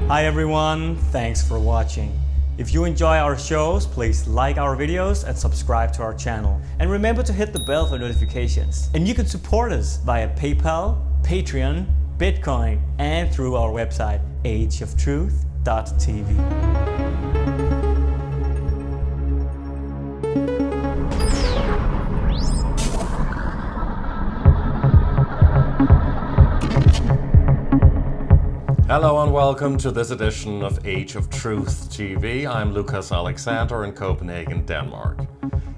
Hi everyone, thanks for watching. If you enjoy our shows, please like our videos and subscribe to our channel. And remember to hit the bell for notifications. And you can support us via PayPal, Patreon, Bitcoin, and through our website, ageoftruth.tv. Hello and welcome to this edition of Age of Truth TV. I'm Lucas Alexander in Copenhagen, Denmark.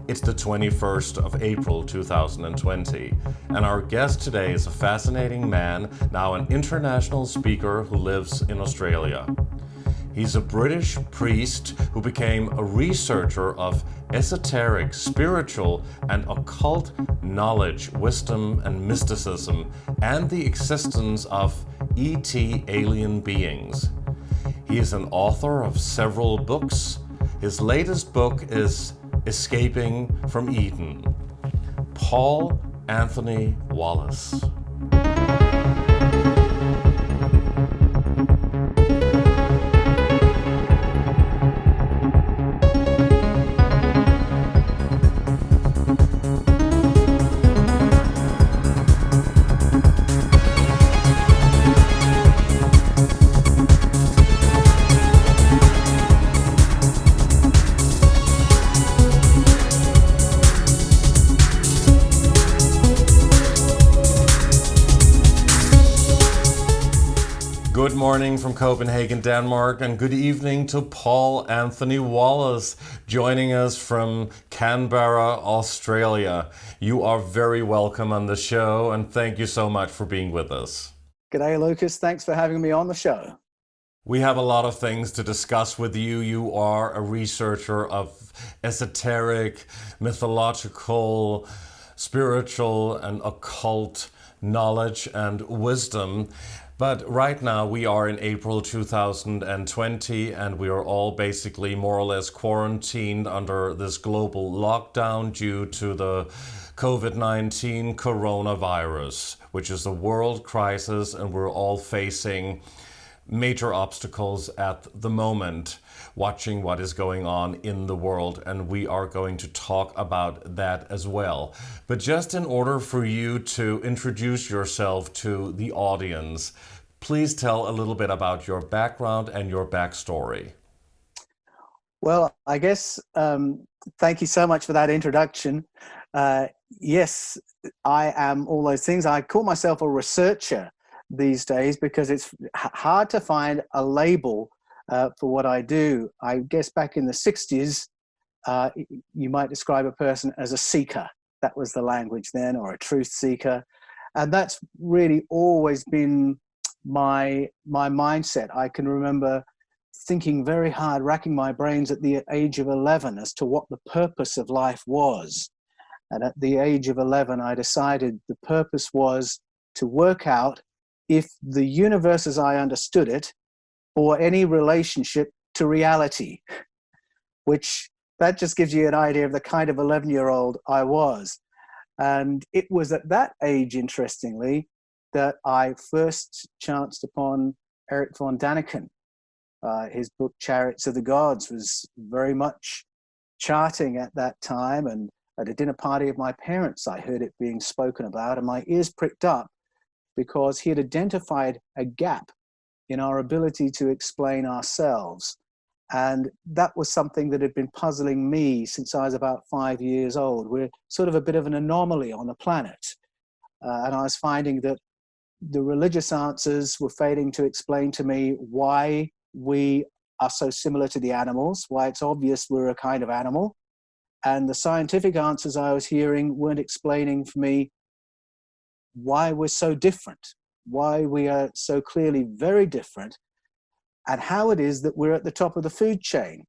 It's the 21st of April 2020, and our guest today is a fascinating man, now an international speaker who lives in Australia. He's a British priest who became a researcher of esoteric, spiritual, and occult knowledge, wisdom, and mysticism, and the existence of ET alien beings. He is an author of several books. His latest book is Escaping from Eden. Paul Anthony Wallis. Good morning from Copenhagen, Denmark, and good evening to Paul Anthony Wallis, joining us from Canberra, Australia. You are very welcome on the show, and thank you so much for being with us. G'day, Lucas. Thanks for having me on the show. We have a lot of things to discuss with you. You are a researcher of esoteric, mythological, spiritual, and occult knowledge and wisdom. But right now we are in April 2020 and we are all basically more or less quarantined under this global lockdown due to the COVID-19 coronavirus, which is a world crisis, and we're all facing major obstacles at the moment, watching what is going on in the world, and we are going to talk about that as well. But just in order for you to introduce yourself to the audience, please tell a little bit about your background and your backstory. Well, I guess, thank you so much for that introduction. Yes, I am all those things. I call myself a researcher these days because it's hard to find a label for what I do. I guess back in the 60s, you might describe a person as a seeker. That was the language then, or a truth seeker. And that's really always been my mindset. I can remember thinking very hard, racking my brains at the age of 11 as to what the purpose of life was. And at the age of 11, I decided the purpose was to work out if the universe as I understood it bore any relationship to reality, which that just gives you an idea of the kind of 11-year-old I was. And it was at that age, interestingly, that I first chanced upon Erich von Däniken. His book, Chariots of the Gods, was very much charting at that time. And at a dinner party of my parents, I heard it being spoken about, and my ears pricked up, because he had identified a gap in our ability to explain ourselves. And that was something that had been puzzling me since I was about 5 years old. We're sort of a bit of an anomaly on the planet. And I was finding that the religious answers were failing to explain to me why we are so similar to the animals, why it's obvious we're a kind of animal. And the scientific answers I was hearing weren't explaining for me why we're so different, why we are so clearly very different, and how it is that we're at the top of the food chain,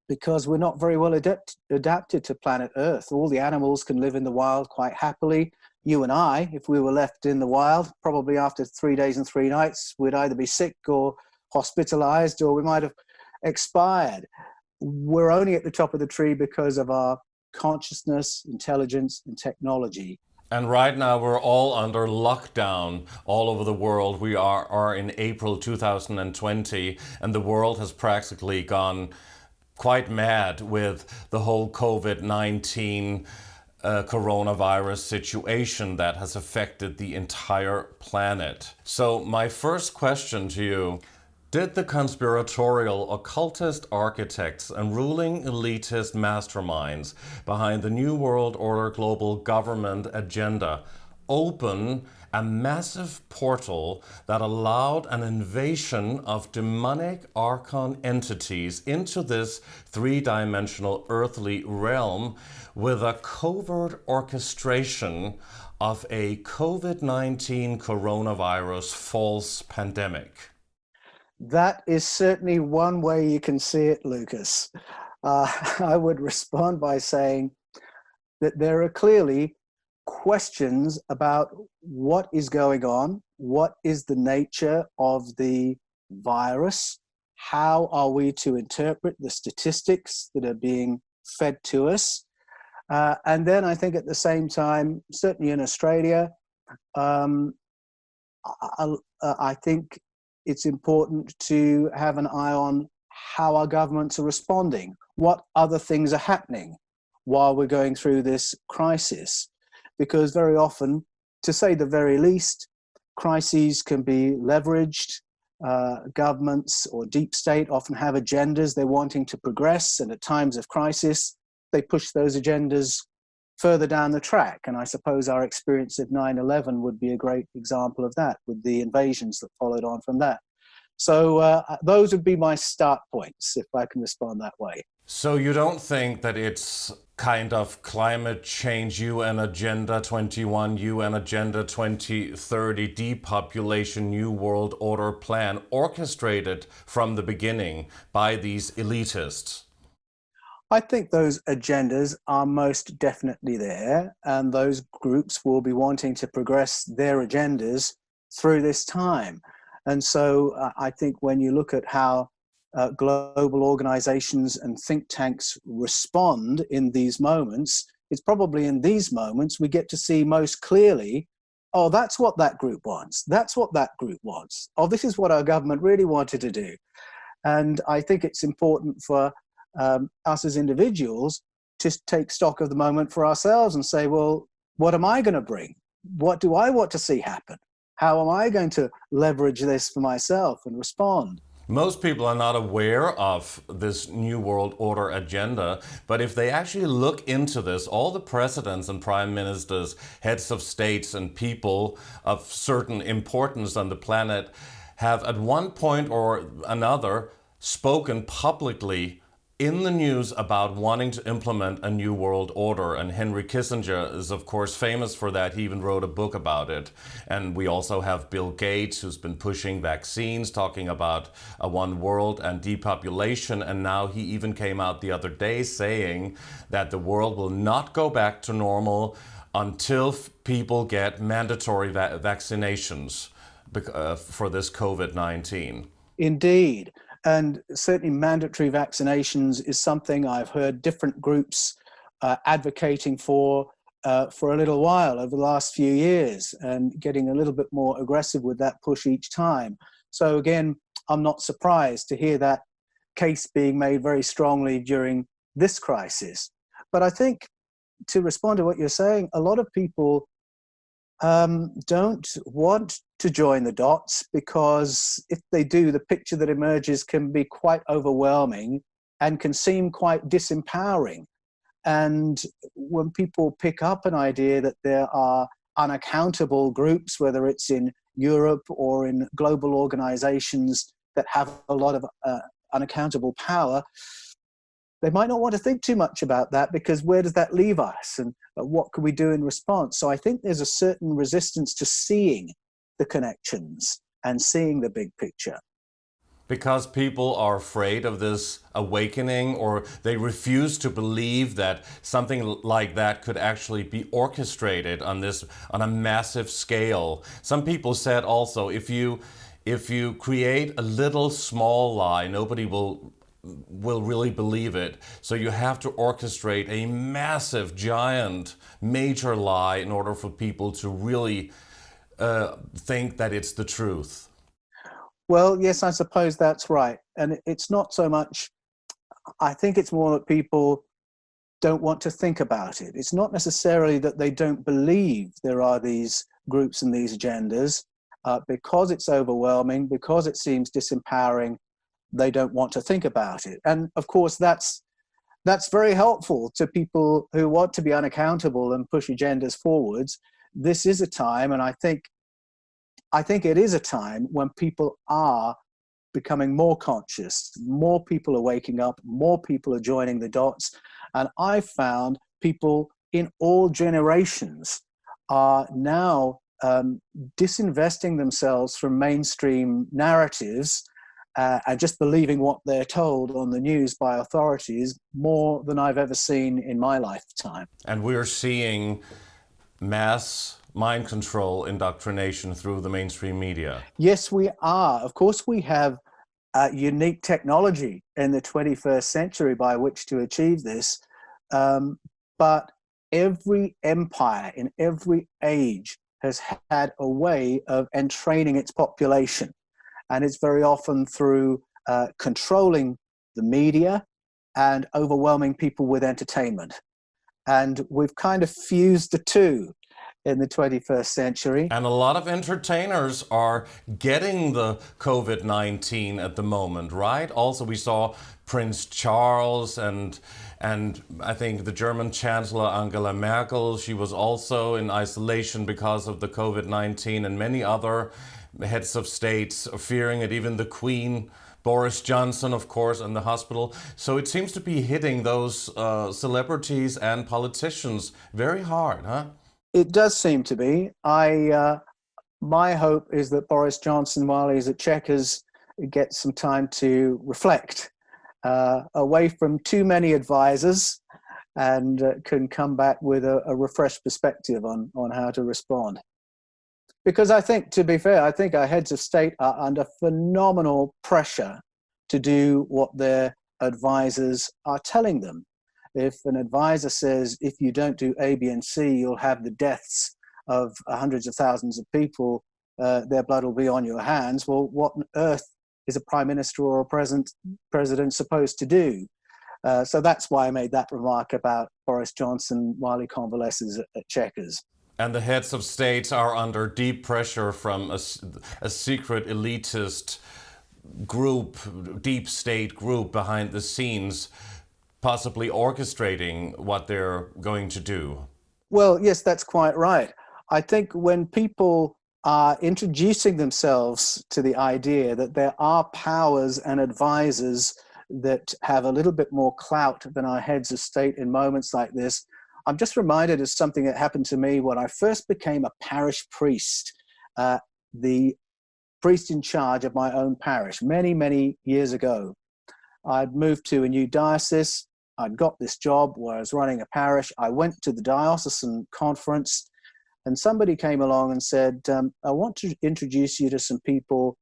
because we're not very well adapted to planet Earth. All the animals can live in the wild quite happily. You and I, if we were left in the wild, probably after 3 days and 3 nights, we'd either be sick or hospitalized, or we might have expired. We're only at the top of the tree because of our consciousness, intelligence, and technology. And right now we're all under lockdown all over the world. We are in April 2020, and the world has practically gone quite mad with the whole COVID-19 coronavirus situation that has affected the entire planet. So my first question to you: did the conspiratorial occultist architects and ruling elitist masterminds behind the New World Order global government agenda open a massive portal that allowed an invasion of demonic archon entities into this three-dimensional earthly realm with a covert orchestration of a COVID-19 coronavirus false pandemic? That is certainly one way you can see it, Lucas. I would respond by saying that there are clearly questions about what is going on, what is the nature of the virus, how are we to interpret the statistics that are being fed to us. And then I think at the same time, certainly in Australia, I think it's important to have an eye on how our governments are responding, what other things are happening while we're going through this crisis. Because very often, to say the very least, crises can be leveraged. Governments or deep state often have agendas they're wanting to progress, and at times of crisis, they push those agendas further down the track. And I suppose our experience of 9/11 would be a great example of that, with the invasions that followed on from that. So those would be my start points, if I can respond that way. So you don't think that it's kind of climate change, UN Agenda 21, UN Agenda 2030, depopulation, New World Order plan orchestrated from the beginning by these elitists? I think those agendas are most definitely there, and those groups will be wanting to progress their agendas through this time. And so I think when you look at how global organizations and think tanks respond in these moments, it's probably in these moments we get to see most clearly, oh, that's what that group wants. That's what that group wants. Oh, this is what our government really wanted to do. And I think it's important for us as individuals to take stock of the moment for ourselves and say, well, what am I going to bring? What do I want to see happen? How am I going to leverage this for myself and respond? Most people are not aware of this New World Order agenda, but if they actually look into this, all the presidents and prime ministers, heads of states and people of certain importance on the planet have at one point or another spoken publicly in the news about wanting to implement a new world order. And Henry Kissinger is of course famous for that. He even wrote a book about it. And we also have Bill Gates, who's been pushing vaccines, talking about a one world and depopulation. And now he even came out the other day saying that the world will not go back to normal until people get mandatory vaccinations for this COVID-19. Indeed. And certainly mandatory vaccinations is something I've heard different groups advocating for a little while over the last few years, and getting a little bit more aggressive with that push each time. So again, I'm not surprised to hear that case being made very strongly during this crisis. But I think, to respond to what you're saying, a lot of people don't want to join the dots, because if they do, the picture that emerges can be quite overwhelming and can seem quite disempowering. And when people pick up an idea that there are unaccountable groups, whether it's in Europe or in global organizations that have a lot of unaccountable power, they might not want to think too much about that, because where does that leave us, and what can we do in response? So I think there's a certain resistance to seeing the connections and seeing the big picture. Because people are afraid of this awakening, or they refuse to believe that something like that could actually be orchestrated on a massive scale. Some people said also, if you create a little small lie, nobody will will really believe it. So you have to orchestrate a massive, giant, major lie in order for people to really think that it's the truth. Well, yes, I suppose that's right. And it's not so much, I think it's more that people don't want to think about it. It's not necessarily that they don't believe there are these groups and these agendas. Because it's overwhelming, because it seems disempowering, they don't want to think about it. And of course, that's very helpful to people who want to be unaccountable and push agendas forwards. This is a time, and I think it is a time when people are becoming more conscious, more people are waking up, more people are joining the dots. And I've found people in all generations are now disinvesting themselves from mainstream narratives and just believing what they're told on the news by authorities more than I've ever seen in my lifetime. And we're seeing mass mind control indoctrination through the mainstream media. Yes, we are. Of course, we have unique technology in the 21st century by which to achieve this. But every empire in every age has had a way of entraining its population. And it's very often through controlling the media and overwhelming people with entertainment. And we've kind of fused the two in the 21st century. And a lot of entertainers are getting the COVID-19 at the moment, right? Also, we saw Prince Charles and I think the German Chancellor Angela Merkel, she was also in isolation because of the COVID-19, and many other heads of states are fearing it, even the Queen, Boris Johnson, of course, in the hospital. So it seems to be hitting those celebrities and politicians very hard, huh? It does seem to be. My hope is that Boris Johnson, while he's at Chequers, gets some time to reflect away from too many advisors and can come back with a refreshed perspective on how to respond. Because I think, to be fair, I think our heads of state are under phenomenal pressure to do what their advisors are telling them. If an advisor says, if you don't do A, B, and C, you'll have the deaths of hundreds of thousands of people, their blood will be on your hands. Well, what on earth is a prime minister or a president supposed to do? So that's why I made that remark about Boris Johnson while he convalesces at Chequers. And the heads of states are under deep pressure from a secret elitist group, deep state group behind the scenes, possibly orchestrating what they're going to do. Well, yes, that's quite right. I think when people are introducing themselves to the idea that there are powers and advisors that have a little bit more clout than our heads of state in moments like this, I'm just reminded of something that happened to me when I first became a parish priest, the priest in charge of my own parish, many, many years ago. I'd moved to a new diocese. I'd got this job where I was running a parish. I went to the diocesan conference and somebody came along and said, I want to introduce you to some people.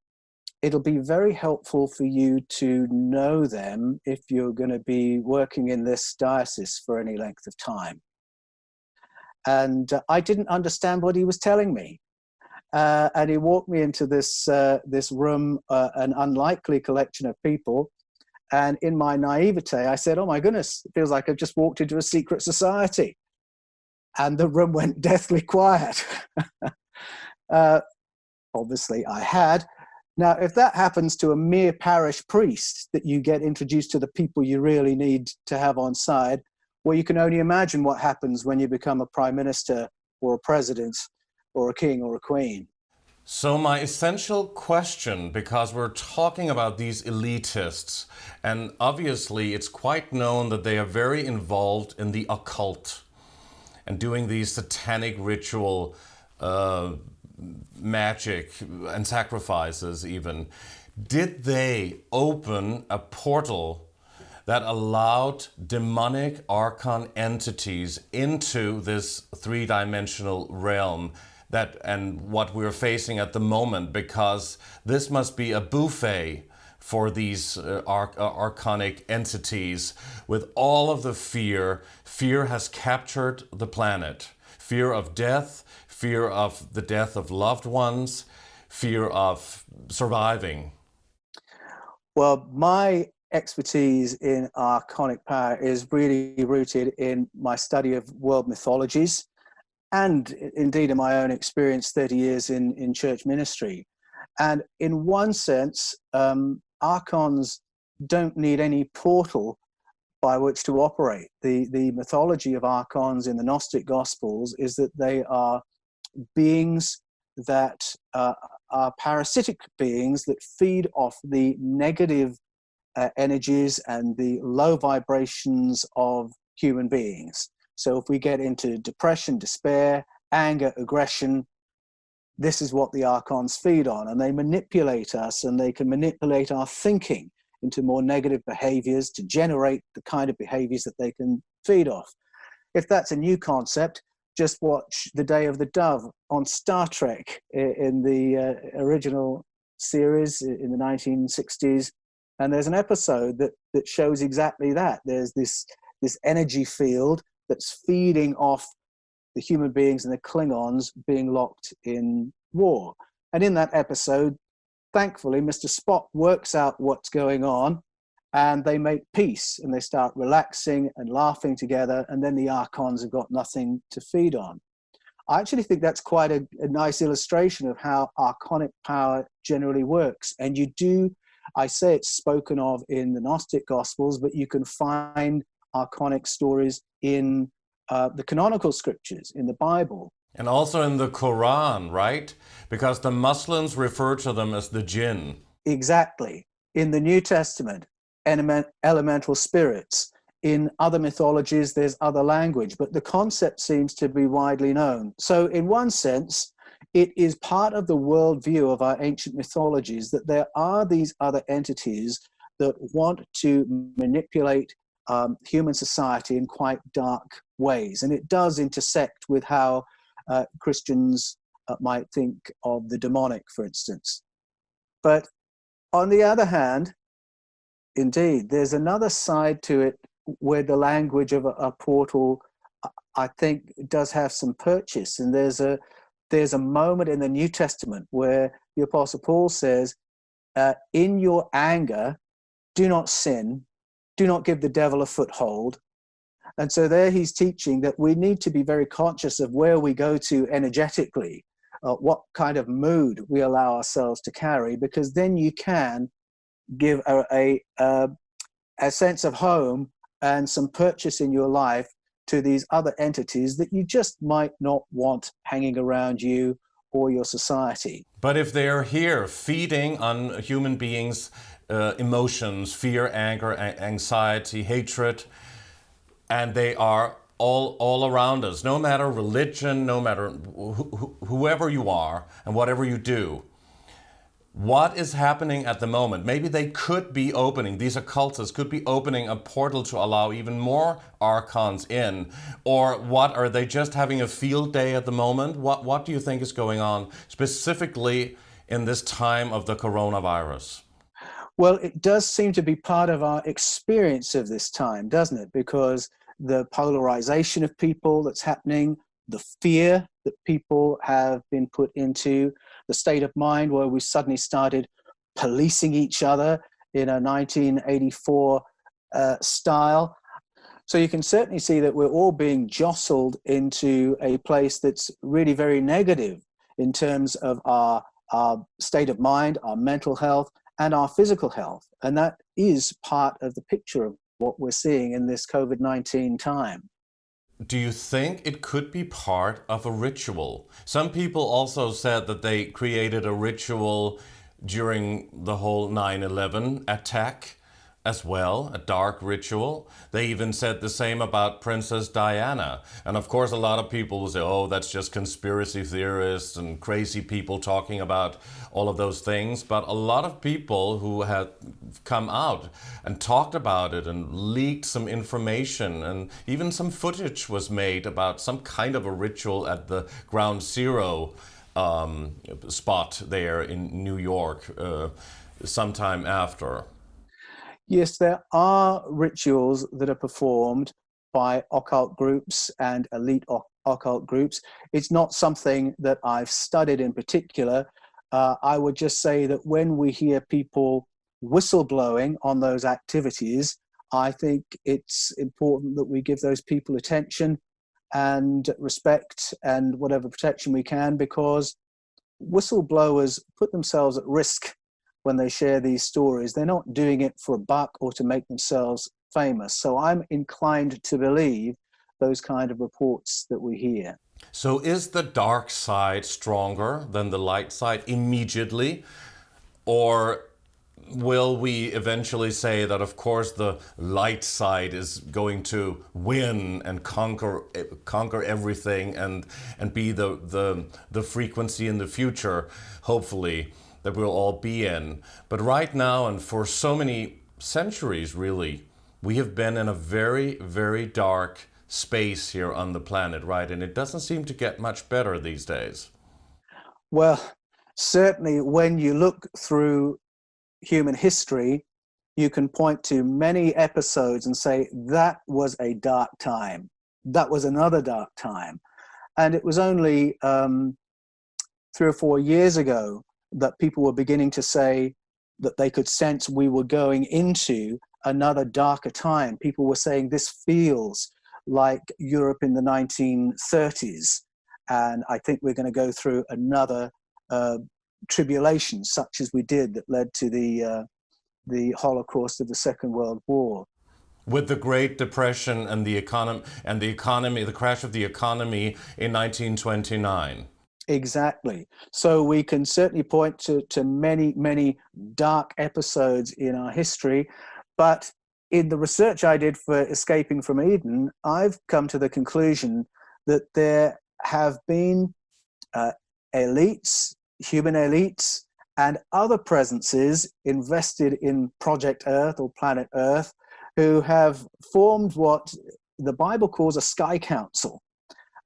It'll be very helpful for you to know them if you're going to be working in this diocese for any length of time. And I didn't understand what he was telling me. And he walked me into this room, an unlikely collection of people. And in my naivete, I said, oh my goodness, it feels like I've just walked into a secret society. And the room went deathly quiet. Obviously, I had. Now, if that happens to a mere parish priest, that you get introduced to the people you really need to have on side, well, you can only imagine what happens when you become a prime minister or a president or a king or a queen. So my essential question, because we're talking about these elitists, and obviously it's quite known that they are very involved in the occult and doing these satanic ritual magic and sacrifices even. Did they open a portal that allowed demonic archon entities into this three-dimensional realm and what we're facing at the moment? Because this must be a buffet for these archonic entities. With all of the fear, fear has captured the planet. Fear of death, fear of the death of loved ones, fear of surviving. Well, my expertise in archonic power is really rooted in my study of world mythologies and indeed in my own experience 30 years in church ministry. And in one sense, archons don't need any portal by which to operate. The mythology of archons in the Gnostic Gospels is that they are beings that are parasitic beings that feed off the negative energies and the low vibrations of human beings. So if we get into depression, despair, anger, aggression, this is what the archons feed on, and they manipulate us, and they can manipulate our thinking into more negative behaviors to generate the kind of behaviors that they can feed off. If that's a new concept, just watch The Day of the Dove on Star Trek in the original series in the 1960s. And there's an episode that shows exactly that. There's this energy field that's feeding off the human beings and the Klingons being locked in war. And in that episode, thankfully, Mr. Spock works out what's going on, and they make peace, and they start relaxing and laughing together, and then the archons have got nothing to feed on. I actually think that's quite a nice illustration of how archonic power generally works. And you do, I say it's spoken of in the Gnostic Gospels, but you can find archonic stories in the canonical scriptures, in the Bible. And also in the Quran, right? Because the Muslims refer to them as the jinn. Exactly. In the New Testament, elemental spirits. In other mythologies, there's other language, but the concept seems to be widely known. So in one sense, it is part of the worldview of our ancient mythologies that there are these other entities that want to manipulate human society in quite dark ways. And it does intersect with how Christians might think of the demonic, for instance. But on the other hand, indeed, there's another side to it where the language of a portal, I think, does have some purchase. And there's a moment in the New Testament where the Apostle Paul says, in your anger, do not sin, do not give the devil a foothold. And so there he's teaching that we need to be very conscious of where we go to energetically, what kind of mood we allow ourselves to carry, because then you can give a sense of home and some purchase in your life to these other entities that you just might not want hanging around you or your society. But if they're here feeding on human beings' emotions, fear, anger, anxiety, hatred, and they are all around us, no matter religion, no matter whoever you are and whatever you do, what is happening at the moment? Maybe they could be opening, these occultists could be opening a portal to allow even more archons in. Or what, are they just having a field day at the moment? What do you think is going on specifically in this time of the coronavirus? Well, it does seem to be part of our experience of this time, doesn't it? Because the polarization of people that's happening, the fear that people have been put into, the state of mind where we suddenly started policing each other in a 1984 style. So you can certainly see that we're all being jostled into a place that's really very negative in terms of our state of mind, our mental health, and our physical health. And that is part of the picture of what we're seeing in this COVID-19 time. Do you think it could be part of a ritual? Some people also said that they created a ritual during the whole 9/11 attack as well, a dark ritual. They even said the same about Princess Diana. And of course, a lot of people will say, oh, that's just conspiracy theorists and crazy people talking about all of those things. But a lot of people who had come out and talked about it and leaked some information, and even some footage was made about some kind of a ritual at the Ground Zero spot there in New York. sometime after. Yes, there are rituals that are performed by occult groups and elite occult groups. It's not something that I've studied in particular. I would just say that when we hear people whistleblowing on those activities, I think it's important that we give those people attention and respect and whatever protection we can, because whistleblowers put themselves at risk when they share these stories. They're not doing it for a buck or to make themselves famous. So I'm inclined to believe those kind of reports that we hear. So is the dark side stronger than the light side immediately? Or will we eventually say that, of course, the light side is going to win and conquer everything and be the frequency in the future, hopefully, that we'll all be in? But right now, and for so many centuries, really, we have been in a very, very dark space here on the planet, right? And it doesn't seem to get much better these days. Well, certainly when you look through human history, you can point to many episodes and say, that was a dark time. That was another dark time. And it was only 3 or 4 years ago that people were beginning to say that they could sense we were going into another darker time. People were saying this feels like Europe in the 1930s. And I think we're going to go through another tribulation, such as we did, that led to the Holocaust of the Second World War. With the Great Depression and the crash of the economy in 1929. Exactly. So we can certainly point to many, many dark episodes in our history. But in the research I did for Escaping from Eden, I've come to the conclusion that there have been elites, human elites, and other presences invested in Project Earth or Planet Earth who have formed what the Bible calls a sky council.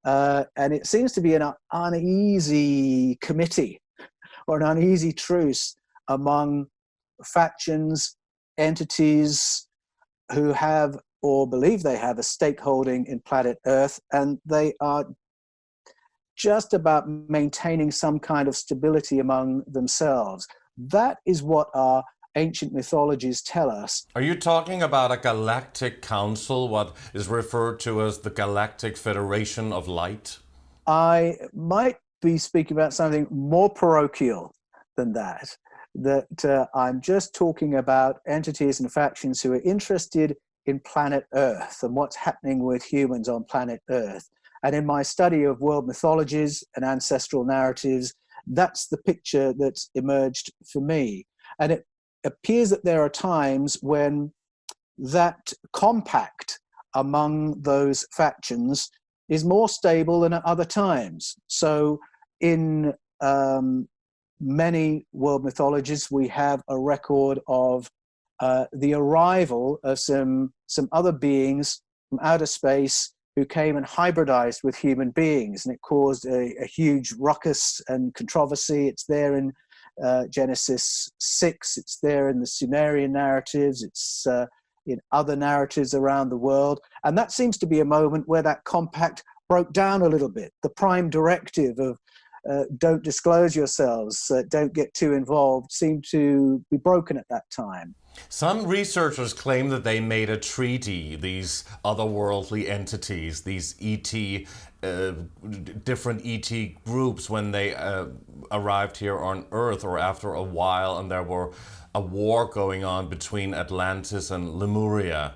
And it seems to be an uneasy committee or an uneasy truce among factions, entities who have or believe they have a stakeholding in planet Earth, and they are just about maintaining some kind of stability among themselves. That is what our ancient mythologies tell us. Are you talking about a galactic council, what is referred to as the Galactic Federation of Light? I might be speaking about something more parochial than that, I'm just talking about entities and factions who are interested in planet Earth and what's happening with humans on planet Earth. And in my study of world mythologies and ancestral narratives, that's the picture that's emerged for me. And it appears that there are times when that compact among those factions is more stable than at other times. So in many world mythologies, we have a record of the arrival of some other beings from outer space who came and hybridized with human beings, and it caused a huge ruckus and controversy. It's there in Genesis 6, it's there in the Sumerian narratives, it's in other narratives around the world. And that seems to be a moment where that compact broke down a little bit. The prime directive of don't disclose yourselves, don't get too involved, seemed to be broken at that time. Some researchers claim that they made a treaty, these otherworldly entities, these ET, different ET groups, when they arrived here on Earth or after a while, and there were a war going on between Atlantis and Lemuria.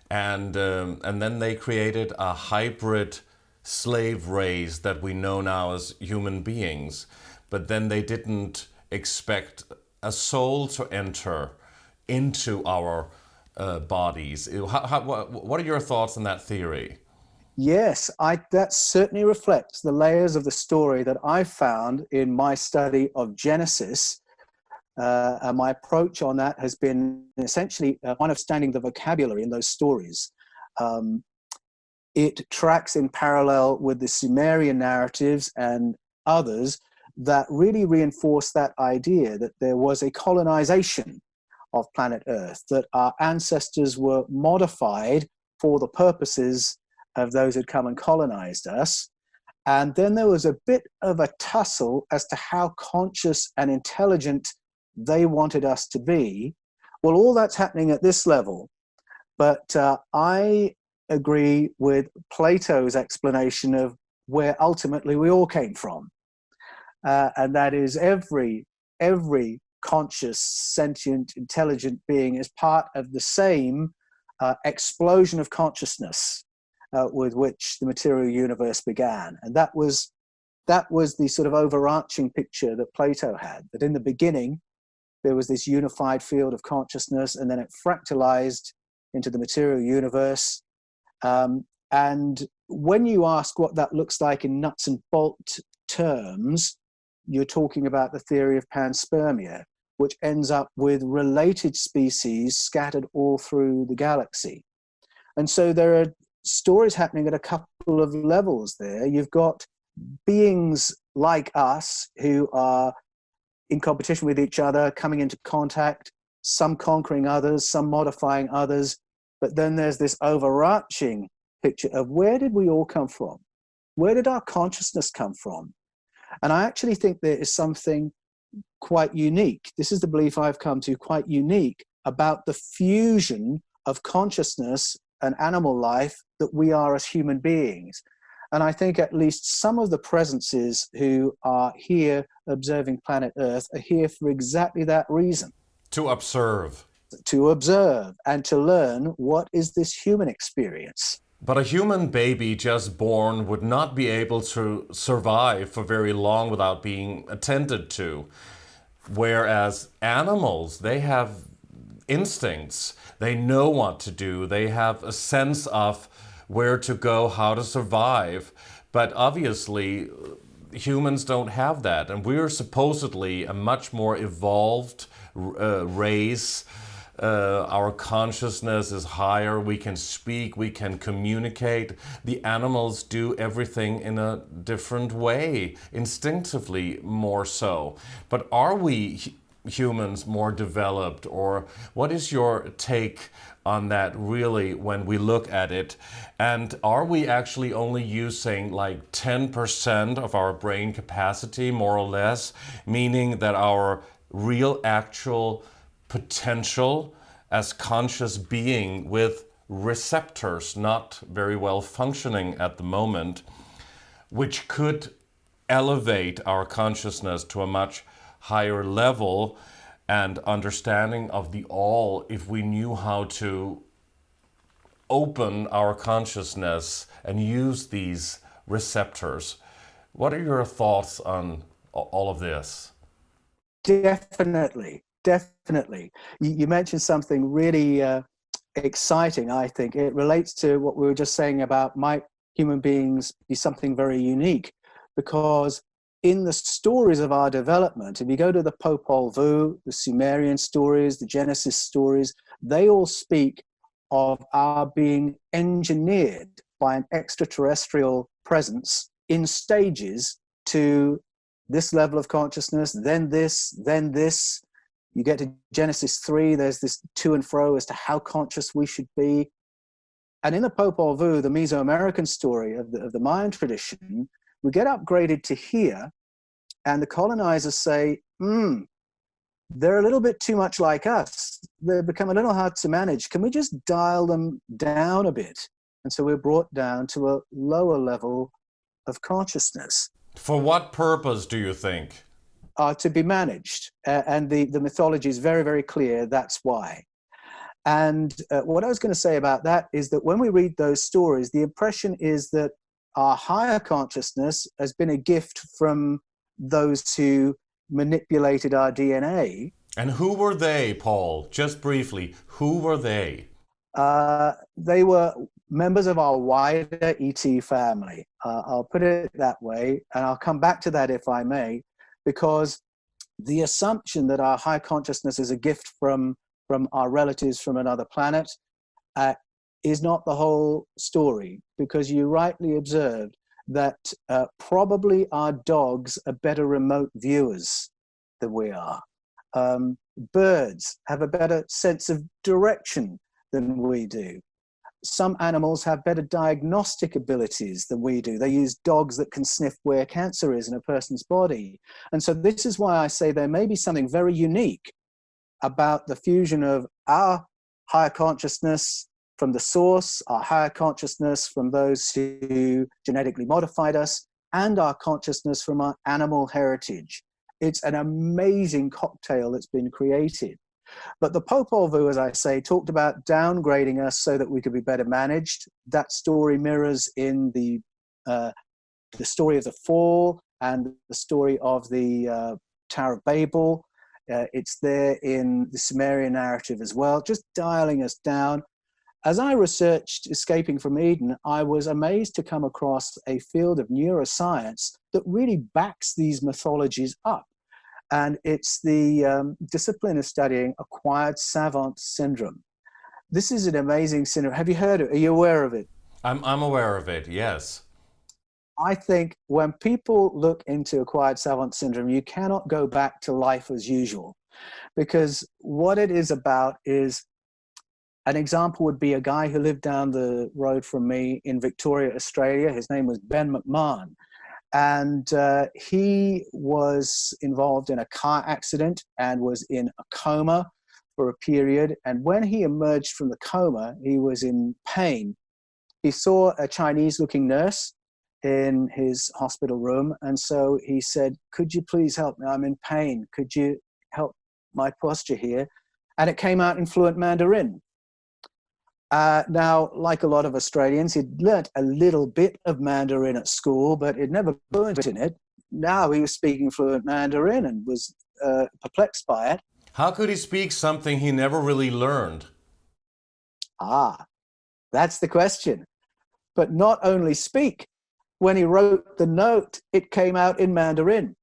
And then they created a hybrid slave race that we know now as human beings. But then they didn't expect a soul to enter into our bodies. What are your thoughts on that theory? Yes, that certainly reflects the layers of the story that I found in my study of Genesis. And my approach on that has been essentially one of studying the vocabulary in those stories. It tracks in parallel with the Sumerian narratives and others that really reinforced that idea that there was a colonization of planet Earth, that our ancestors were modified for the purposes of those who'd come and colonized us. And then there was a bit of a tussle as to how conscious and intelligent they wanted us to be. Well, all that's happening at this level. But I agree with Plato's explanation of where ultimately we all came from. And that is every conscious, sentient, intelligent being is part of the same explosion of consciousness with which the material universe began. And that was the sort of overarching picture that Plato had, that in the beginning there was this unified field of consciousness, and then it fractalized into the material universe. And when you ask what that looks like in nuts and bolt terms, you're talking about the theory of panspermia, which ends up with related species scattered all through the galaxy. And so there are stories happening at a couple of levels there. You've got beings like us who are in competition with each other, coming into contact, some conquering others, some modifying others. But then there's this overarching picture of where did we all come from? Where did our consciousness come from? And I actually think there is something quite unique. This is the belief I've come to, quite unique about the fusion of consciousness and animal life that we are as human beings. And I think at least some of the presences who are here observing planet Earth are here for exactly that reason. To observe. To observe and to learn what is this human experience. But a human baby just born would not be able to survive for very long without being attended to. Whereas animals, they have instincts. They know what to do. They have a sense of where to go, how to survive. But obviously, humans don't have that. And we're supposedly a much more evolved race. Our consciousness is higher, we can speak, we can communicate. The animals do everything in a different way, instinctively more so. But are we humans more developed, or what is your take on that really when we look at it? And are we actually only using like 10% of our brain capacity, more or less, meaning that our real actual potential as conscious being with receptors not very well functioning at the moment, which could elevate our consciousness to a much higher level and understanding of the all if we knew how to open our consciousness and use these receptors. What are your thoughts on all of this? Definitely. You mentioned something really exciting, I think. It relates to what we were just saying about might human beings be something very unique, because in the stories of our development, if you go to the Popol Vuh, the Sumerian stories, the Genesis stories, they all speak of our being engineered by an extraterrestrial presence in stages to this level of consciousness, then this, then this. You get to Genesis 3, there's this to and fro as to how conscious we should be. And in the Popol Vuh, the Mesoamerican story of the Mayan tradition, we get upgraded to here, and the colonizers say, they're a little bit too much like us. They become a little hard to manage. Can we just dial them down a bit? And so we're brought down to a lower level of consciousness. For what purpose do you think? To be managed. And the mythology is very, very clear. That's why. And what I was going to say about that is that when we read those stories, the impression is that our higher consciousness has been a gift from those who manipulated our DNA. And who were they, Paul? Just briefly, who were they? They were members of our wider ET family. I'll put it that way, and I'll come back to that if I may, because the assumption that our high consciousness is a gift from our relatives from another planet is not the whole story, because you rightly observed that probably our dogs are better remote viewers than we are. Birds have a better sense of direction than we do. Some animals have better diagnostic abilities than we do. They use dogs that can sniff where cancer is in a person's body. And so this is why I say there may be something very unique about the fusion of our higher consciousness from the source, our higher consciousness from those who genetically modified us, and our consciousness from our animal heritage. It's an amazing cocktail that's been created. But the Popol Vuh, as I say, talked about downgrading us so that we could be better managed. That story mirrors in the story of the fall and the story of the Tower of Babel. It's there in the Sumerian narrative as well, just dialing us down. As I researched Escaping from Eden, I was amazed to come across a field of neuroscience that really backs these mythologies up. And it's the discipline of studying acquired savant syndrome. This is an amazing syndrome. Have you heard of it? Are you aware of it? I'm aware of it, yes. I think when people look into acquired savant syndrome, you cannot go back to life as usual, because what it is about is, an example would be a guy who lived down the road from me in Victoria, Australia. His name was Ben McMahon. And he was involved in a car accident and was in a coma for a period. And when he emerged from the coma, he was in pain. He saw a Chinese-looking nurse in his hospital room. And so he said, "Could you please help me? I'm in pain. Could you help my posture here?" And it came out in fluent Mandarin. Now, like a lot of Australians, he'd learnt a little bit of Mandarin at school, but he'd never fluent in it. Now he was speaking fluent Mandarin and was perplexed by it. How could he speak something he never really learned? Ah, that's the question. But not only speak. When he wrote the note, it came out in Mandarin.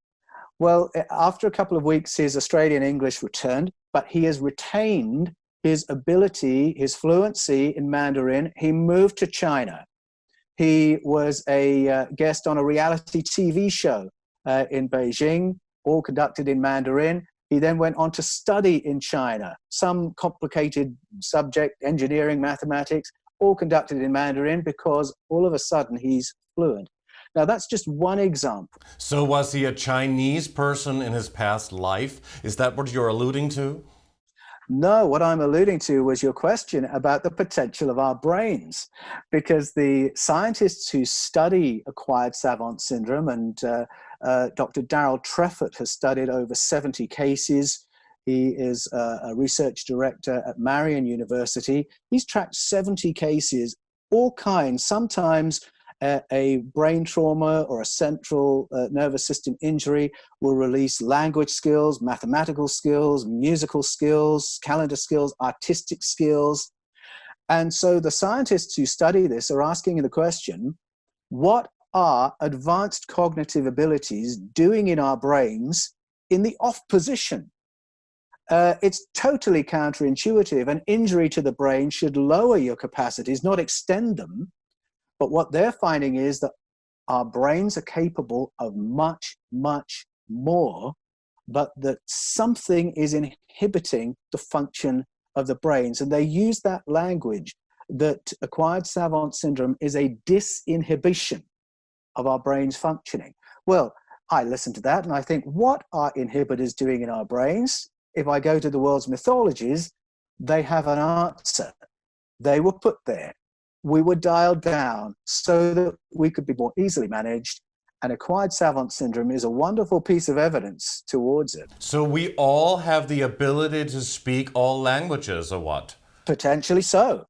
Well, after a couple of weeks, his Australian English returned, but he has retained his ability, his fluency in Mandarin. He moved to China. He was a guest on a reality TV show in Beijing, all conducted in Mandarin. He then went on to study in China, some complicated subject, engineering, mathematics, all conducted in Mandarin, because all of a sudden he's fluent. Now, that's just one example. So was he a Chinese person in his past life? Is that what you're alluding to? No, what I'm alluding to was your question about the potential of our brains, because the scientists who study acquired savant syndrome, and Dr. Darrell Trefort has studied over 70 cases. He is a research director at Marian University. He's tracked 70 cases, all kinds, sometimes a brain trauma or a central nervous system injury will release language skills, mathematical skills, musical skills, calendar skills, artistic skills. And so the scientists who study this are asking the question, what are advanced cognitive abilities doing in our brains in the off position? It's totally counterintuitive. An injury to the brain should lower your capacities, not extend them. But what they're finding is that our brains are capable of much, much more, but that something is inhibiting the function of the brains. And they use that language, that acquired savant syndrome is a disinhibition of our brains functioning. Well, I listen to that and I think, what are inhibitors doing in our brains? If I go to the world's mythologies, they have an answer. They were put there. We were dialed down so that we could be more easily managed. And acquired savant syndrome is a wonderful piece of evidence towards it. So we all have the ability to speak all languages, or what? Potentially so.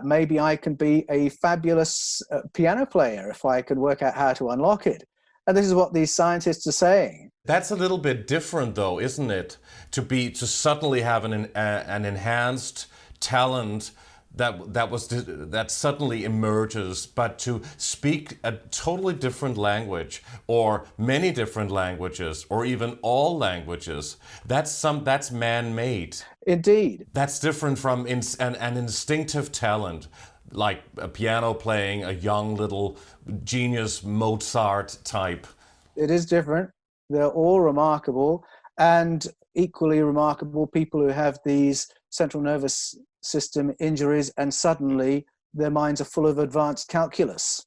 Maybe I can be a fabulous piano player if I can work out how to unlock it. And this is what these scientists are saying. That's a little bit different, though, isn't it? To suddenly have an enhanced talent that suddenly emerges, but to speak a totally different language, or many different languages, or even all languages, that's man-made. Indeed. That's different from an instinctive talent. like a piano playing, a young little genius Mozart type. It is different. They're all remarkable, and equally remarkable people who have these central nervous system injuries and suddenly their minds are full of advanced calculus.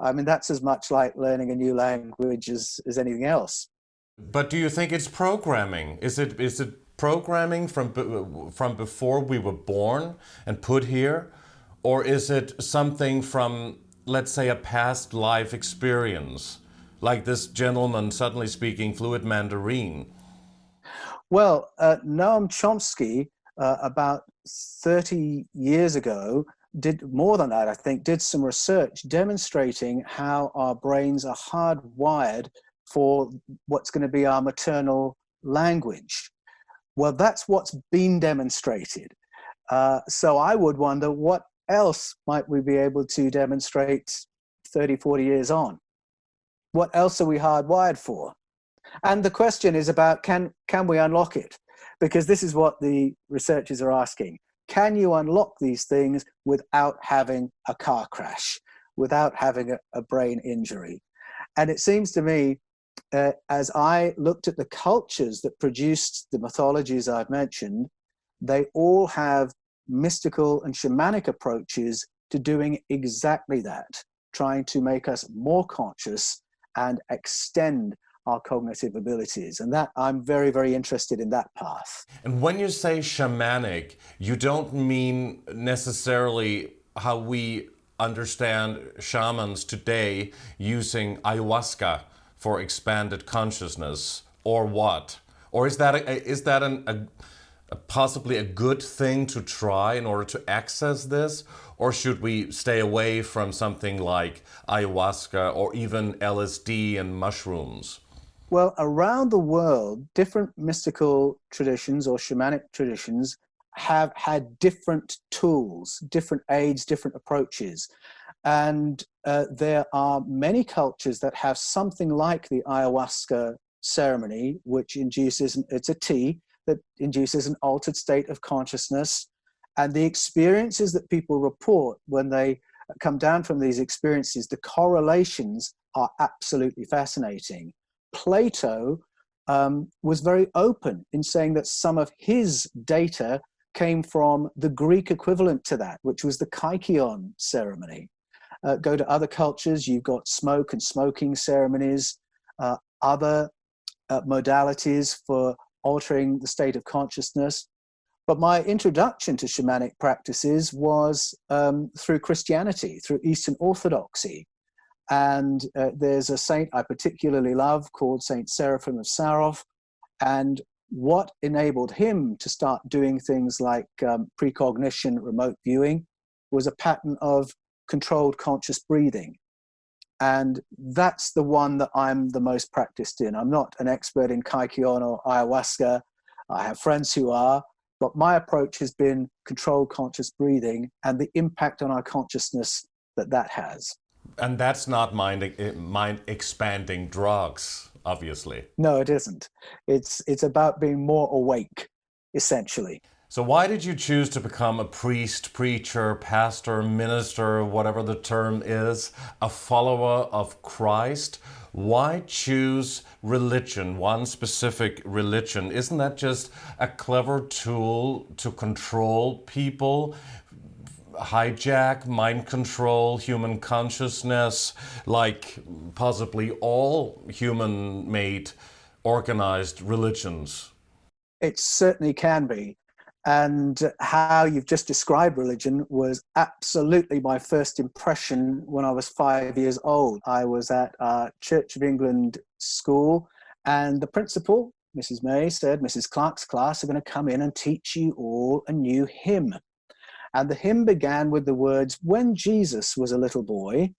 I mean, that's as much like learning a new language as anything else. But do you think it's programming? Is it programming from before we were born and put here? Or is it something from, let's say, a past life experience? Like this gentleman suddenly speaking fluent Mandarin. Well, Noam Chomsky, about 30 years ago, did more than that, I think, did some research demonstrating how our brains are hardwired for what's going to be our maternal language. Well, that's what's been demonstrated. So I would wonder what else might we be able to demonstrate 30, 40 years on? What else are we hardwired for? And the question is about, can we unlock it? Because this is what the researchers are asking. Can you unlock these things without having a car crash, without having a brain injury? And it seems to me, as I looked at the cultures that produced the mythologies I've mentioned, they all have mystical and shamanic approaches to doing exactly that, trying to make us more conscious and extend our cognitive abilities. And that I'm very, very interested in that path. And when you say shamanic, you don't mean necessarily how we understand shamans today using ayahuasca for expanded consciousness, or what? Or is that possibly a good thing to try in order to access this? Or should we stay away from something like ayahuasca or even LSD and mushrooms? Well, around the world, different mystical traditions or shamanic traditions have had different tools, different aids, different approaches. And there are many cultures that have something like the ayahuasca ceremony, which induces, it's a tea that induces an altered state of consciousness. And the experiences that people report when they come down from these experiences, the correlations are absolutely fascinating. Plato was very open in saying that some of his data came from the Greek equivalent to that, which was the kykeon ceremony. Go to other cultures, you've got smoke and smoking ceremonies, other modalities for altering the state of consciousness. But my introduction to shamanic practices was through Christianity, through Eastern Orthodoxy. And there's a saint I particularly love called Saint Seraphim of Sarov. And what enabled him to start doing things like precognition, remote viewing, was a pattern of controlled conscious breathing. And that's the one that I'm the most practiced in. I'm not an expert in kykeon or ayahuasca. I have friends who are, but my approach has been controlled conscious breathing and the impact on our consciousness that that has. And that's not mind expanding drugs, obviously. No, it isn't. It's about being more awake, essentially. So why did you choose to become a priest, preacher, pastor, minister, whatever the term is, a follower of Christ? Why choose religion, one specific religion? Isn't that just a clever tool to control people? Hijack, mind control, human consciousness, like possibly all human-made organized religions? It certainly can be. And how you've just described religion was absolutely my first impression when I was 5 years old. I was at our Church of England school, and the principal, Mrs. May, said, Mrs. Clark's class are going to come in and teach you all a new hymn. And the hymn began with the words, when Jesus was a little boy.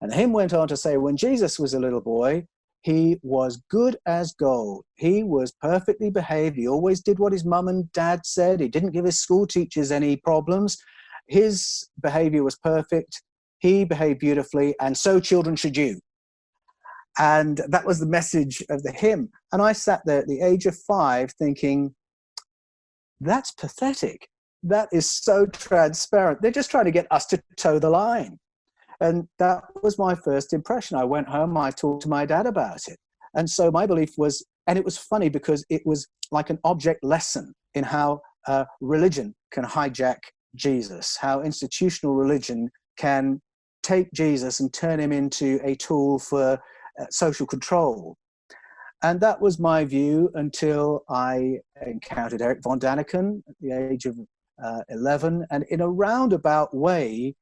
And the hymn went on to say, when Jesus was a little boy, he was good as gold. He was perfectly behaved. He always did what his mum and dad said. He didn't give his school teachers any problems. His behavior was perfect. He behaved beautifully, and so children should you. And that was the message of the hymn. And I sat there at the age of 5 thinking, that's pathetic. that is so transparent. They're just trying to get us to toe the line. And that was my first impression. I went home, I talked to my dad about it. And so my belief was, and it was funny because it was like an object lesson in how religion can hijack Jesus, how institutional religion can take Jesus and turn him into a tool for social control. And that was my view until I encountered Eric von Daniken at the age of 11. And in a roundabout way,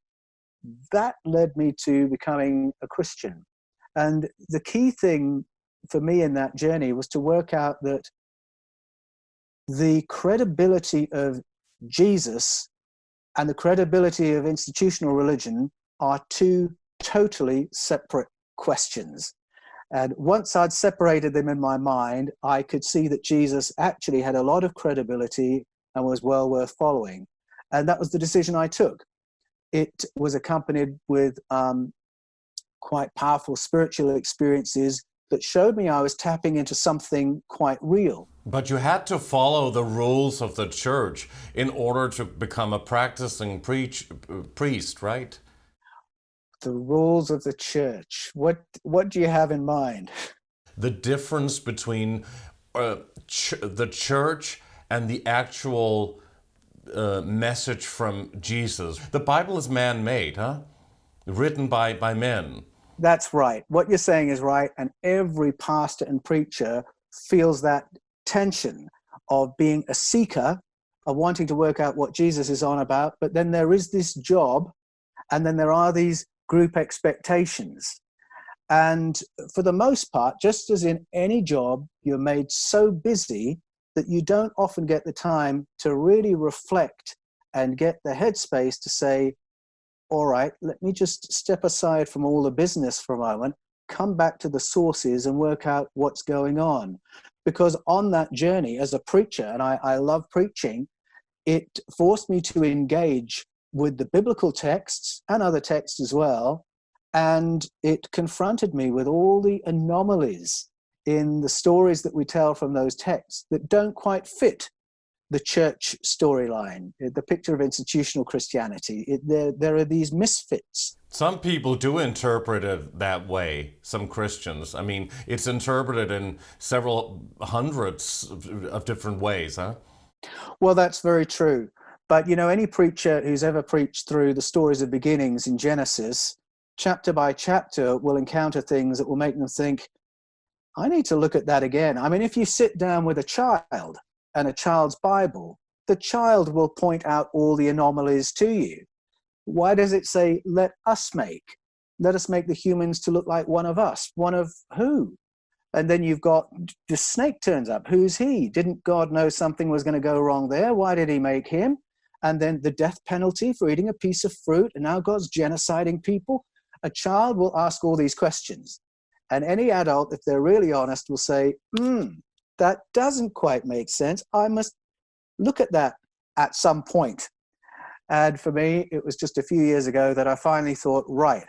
that led me to becoming a Christian. And the key thing for me in that journey was to work out that the credibility of Jesus and the credibility of institutional religion are two totally separate questions. And once I'd separated them in my mind, I could see that Jesus actually had a lot of credibility and was well worth following. And that was the decision I took. It was accompanied with quite powerful spiritual experiences that showed me I was tapping into something quite real. But you had to follow the rules of the church in order to become a practicing priest, right? The rules of the church. What do you have in mind? The difference between the church and the actual message from Jesus. The Bible is man-made, huh? Written by men. That's right. What you're saying is right. And every pastor and preacher feels that tension of being a seeker, of wanting to work out what Jesus is on about. But then there is this job, and then there are these group expectations. And for the most part, just as in any job, you're made so busy that you don't often get the time to really reflect and get the headspace to say, all right, let me just step aside from all the business for a moment, come back to the sources and work out what's going on. Because on that journey as a preacher, and I love preaching, it forced me to engage with the biblical texts and other texts as well. And it confronted me with all the anomalies in the stories that we tell from those texts that don't quite fit the church storyline, the picture of institutional Christianity. There are these misfits. Some people do interpret it that way, some Christians. I mean, it's interpreted in several hundreds of different ways, huh? Well, that's very true. But, you know, any preacher who's ever preached through the stories of beginnings in Genesis, chapter by chapter, will encounter things that will make them think, I need to look at that again. I mean, if you sit down with a child and a child's Bible, the child will point out all the anomalies to you. Why does it say, let us make the humans to look like one of us? One of who? And then you've got the snake turns up. Who's he? Didn't God know something was going to go wrong there? Why did he make him? And then the death penalty for eating a piece of fruit, and now God's genociding people. A child will ask all these questions. And any adult, if they're really honest, will say, that doesn't quite make sense. I must look at that at some point. And for me, it was just a few years ago that I finally thought, right,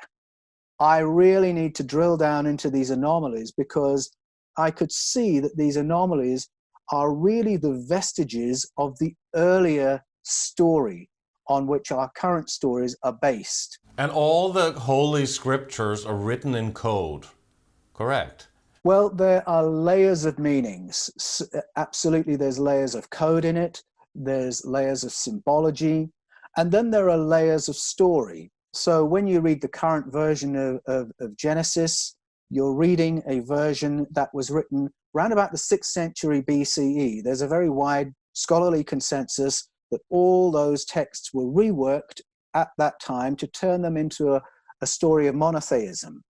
I really need to drill down into these anomalies, because I could see that these anomalies are really the vestiges of the earlier story on which our current stories are based. And all the holy scriptures are written in code, correct? Well, there are layers of meanings. Absolutely, there's layers of code in it. There's layers of symbology. And then there are layers of story. So when you read the current version of Genesis, you're reading a version that was written around about the 6th century BCE. There's a very wide scholarly consensus that all those texts were reworked at that time to turn them into a story of monotheism.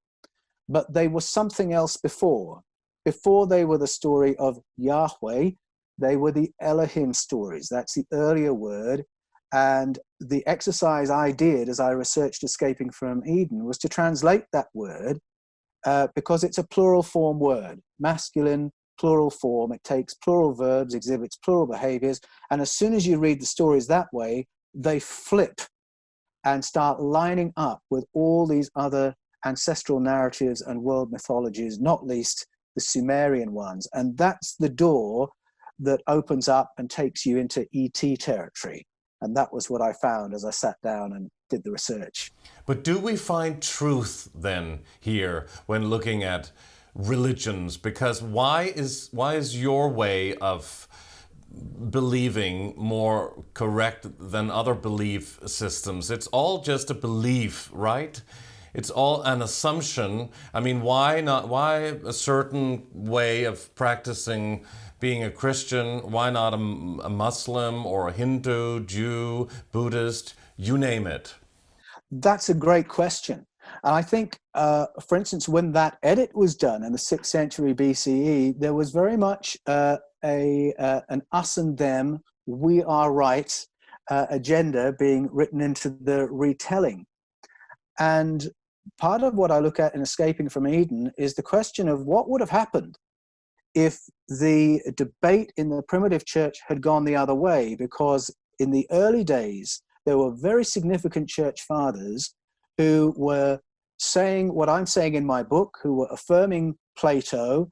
But they were something else before. Before they were the story of Yahweh, they were the Elohim stories. That's the earlier word. And the exercise I did as I researched Escaping from Eden was to translate that word because it's a plural form word, masculine, plural form. It takes plural verbs, exhibits plural behaviors. And as soon as you read the stories that way, they flip and start lining up with all these other ancestral narratives and world mythologies, not least the Sumerian ones. And that's the door that opens up and takes you into ET territory. And that was what I found as I sat down and did the research. But do we find truth then here when looking at religions? Because why is your way of believing more correct than other belief systems? It's all just a belief, right? It's all an assumption. I mean, why a certain way of practicing being a Christian? Why not a Muslim or a Hindu, Jew, Buddhist, you name it? That's a great question. And I think, for instance, when that edit was done in the 6th century BCE, there was very much an us and them, we are right agenda being written into the retelling. And part of what I look at in Escaping from Eden is the question of what would have happened if the debate in the primitive church had gone the other way, because in the early days, there were very significant church fathers who were saying what I'm saying in my book, who were affirming Plato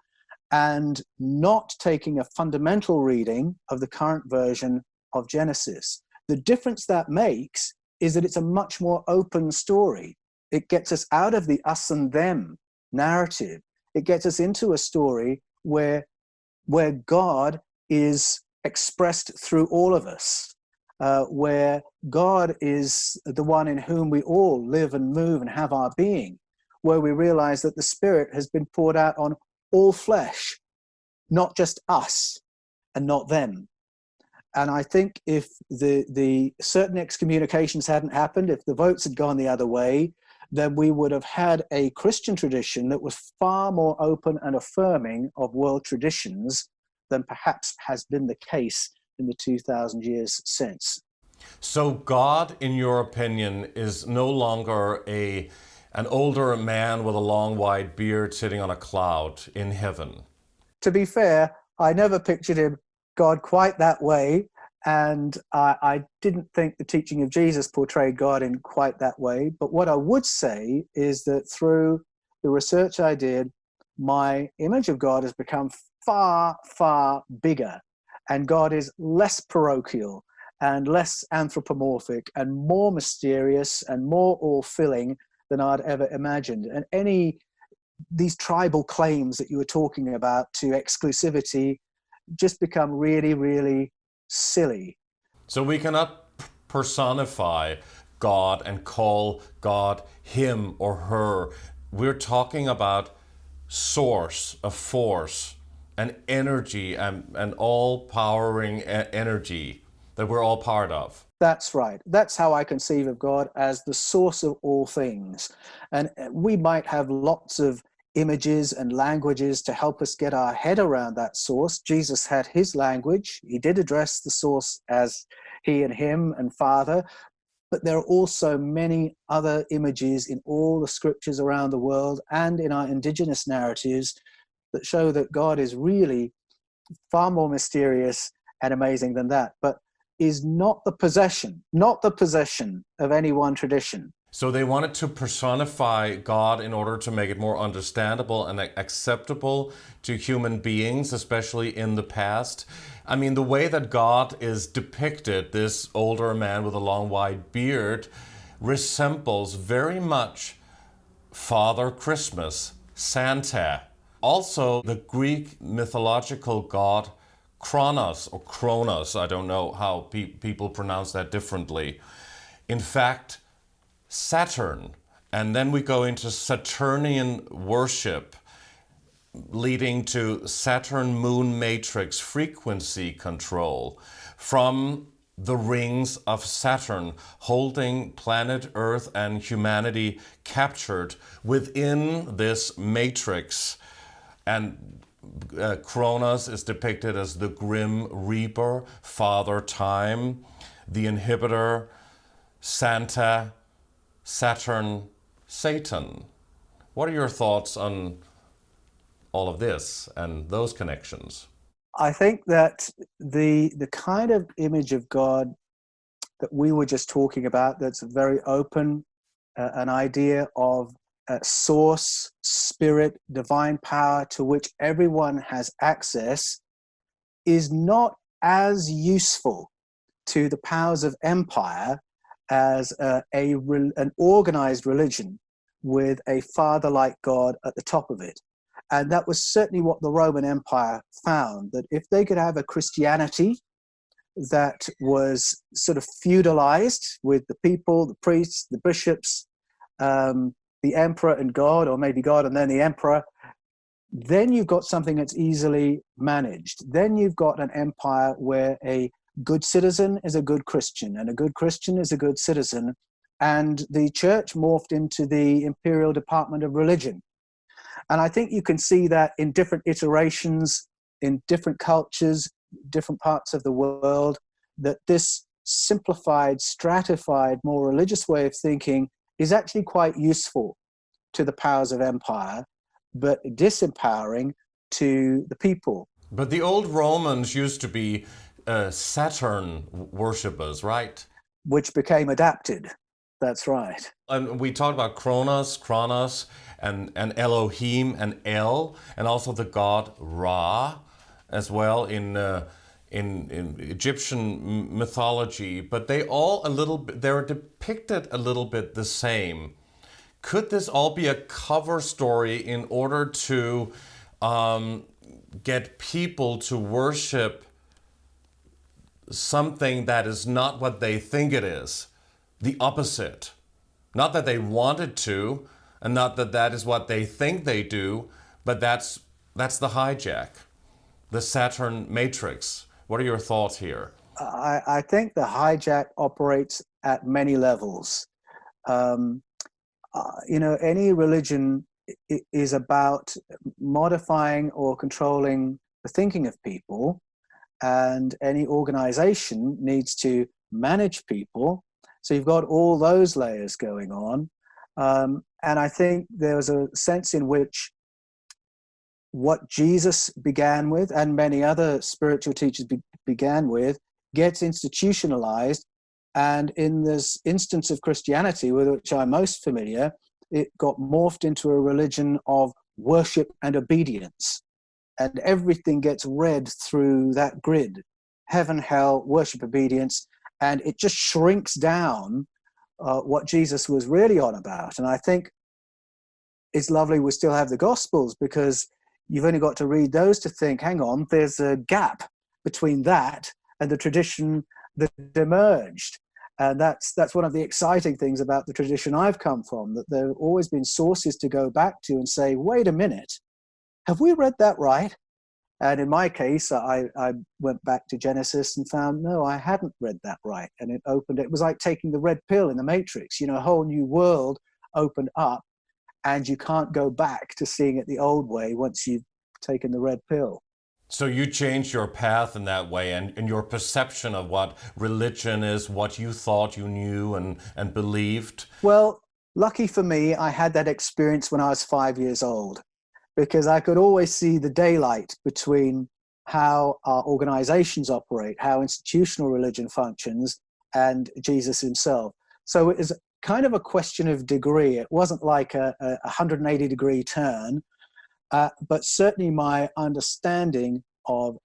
and not taking a fundamental reading of the current version of Genesis. The difference that makes is that it's a much more open story. It gets us out of the us and them narrative. It gets us into a story where God is expressed through all of us. Where God is the one in whom we all live and move and have our being, where we realize that the Spirit has been poured out on all flesh, not just us and not them. And I think if the certain excommunications hadn't happened, if the votes had gone the other way, then we would have had a Christian tradition that was far more open and affirming of world traditions than perhaps has been the case in the 2,000 years since. So God, in your opinion, is no longer an older man with a long white beard sitting on a cloud in heaven? To be fair, I never pictured him, God, quite that way. And I didn't think the teaching of Jesus portrayed God in quite that way. But what I would say is that through the research I did, my image of God has become far, far bigger. And God is less parochial and less anthropomorphic and more mysterious and more all-filling than I'd ever imagined. And these tribal claims that you were talking about to exclusivity just become really, really silly. So we cannot personify God and call God him or her. We're talking about source, a force, an energy, and all-powering energy that we're all part of. That's right. That's how I conceive of God, as the source of all things. And we might have lots of images and languages to help us get our head around that source. Jesus had his language. He did address the source as he and him and Father. But there are also many other images in all the scriptures around the world and in our indigenous narratives that show that God is really far more mysterious and amazing than that, but is not the possession of any one tradition. So they wanted to personify God in order to make it more understandable and acceptable to human beings, especially in the past. I mean, the way that God is depicted, this older man with a long white beard, resembles very much Father Christmas, Santa. Also, the Greek mythological god Kronos, or Kronos, I don't know how people pronounce that differently. In fact, Saturn, and then we go into Saturnian worship, leading to Saturn moon matrix frequency control from the rings of Saturn, holding planet Earth and humanity captured within this matrix. And Kronos is depicted as the grim reaper, Father Time, the inhibitor, Santa, Saturn, Satan. What are your thoughts on all of this and those connections? I think that the kind of image of God that we were just talking about, that's very open, an idea of source, spirit, divine power to which everyone has access, is not as useful to the powers of empire as an organized religion with a father-like God at the top of it. And that was certainly what the Roman Empire found, that if they could have a Christianity that was sort of feudalized with the people, the priests, the bishops, the emperor and God, or maybe God and then the emperor, then you've got something that's easily managed. Then you've got an empire where a good citizen is a good Christian, and a good Christian is a good citizen. And the church morphed into the imperial department of religion. And I think you can see that in different iterations, in different cultures, different parts of the world, that this simplified, stratified, more religious way of thinking is actually quite useful to the powers of empire, but disempowering to the people. But the old Romans used to be Saturn worshippers, right? Which became adapted. That's right. And we talked about Kronos, and Elohim and El, and also the god Ra as well in Egyptian mythology. But they all they're depicted a little bit the same. Could this all be a cover story in order to get people to worship something that is not what they think it is? The opposite. Not that they wanted to, and not that that is what they think they do, but that's the hijack, the Saturn matrix. What are your thoughts here? I think the hijack operates at many levels. Any religion is about modifying or controlling the thinking of people, and any organization needs to manage people. So you've got all those layers going on. And I think there's a sense in which what Jesus began with, and many other spiritual teachers began with, gets institutionalized. And in this instance of Christianity, with which I'm most familiar, it got morphed into a religion of worship and obedience. And everything gets read through that grid: heaven, hell, worship, obedience. And it just shrinks down what Jesus was really on about. And I think it's lovely we still have the Gospels, because you've only got to read those to think, hang on, there's a gap between that and the tradition that emerged. And that's one of the exciting things about the tradition I've come from, that there have always been sources to go back to and say, wait a minute, have we read that right? And in my case, I went back to Genesis and found, no, I hadn't read that right. And it was like taking the red pill in the Matrix. A whole new world opened up, and you can't go back to seeing it the old way once you've taken the red pill. So you changed your path in that way, and your perception of what religion is, what you thought you knew and believed? Well, lucky for me, I had that experience when I was 5 years old, because I could always see the daylight between how our organizations operate, how institutional religion functions, and Jesus himself. So it is kind of a question of degree. It wasn't like a 180-degree turn, but certainly my understanding of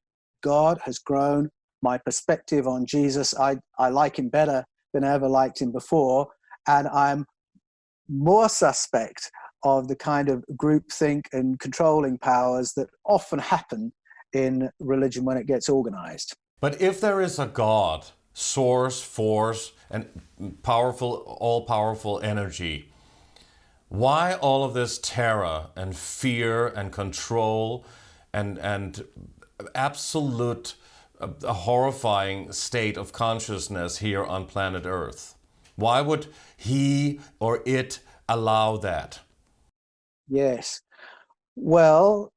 God has grown. My perspective on Jesus, I like him better than I ever liked him before, and I'm more suspect of the kind of groupthink and controlling powers that often happen in religion when it gets organized. But if there is a God, source, force, and all-powerful energy, why all of this terror and fear and control and absolute horrifying state of consciousness here on planet Earth? Why would he or it allow that? Yes. Well,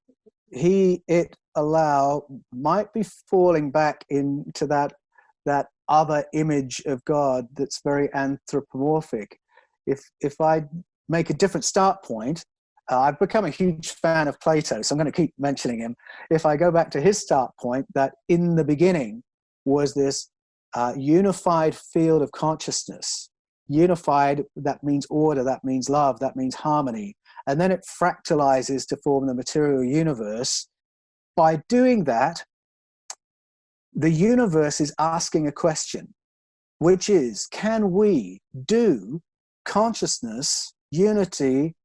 it allow might be falling back into that other image of God that's very anthropomorphic. If I make a different start point, I've become a huge fan of Plato, so I'm going to keep mentioning him. If I go back to his start point, that in the beginning was this unified field of consciousness. Unified, that means order, that means love, that means harmony. And then it fractalizes to form the material universe. By doing that, the universe is asking a question, which is, can we do consciousness, unity,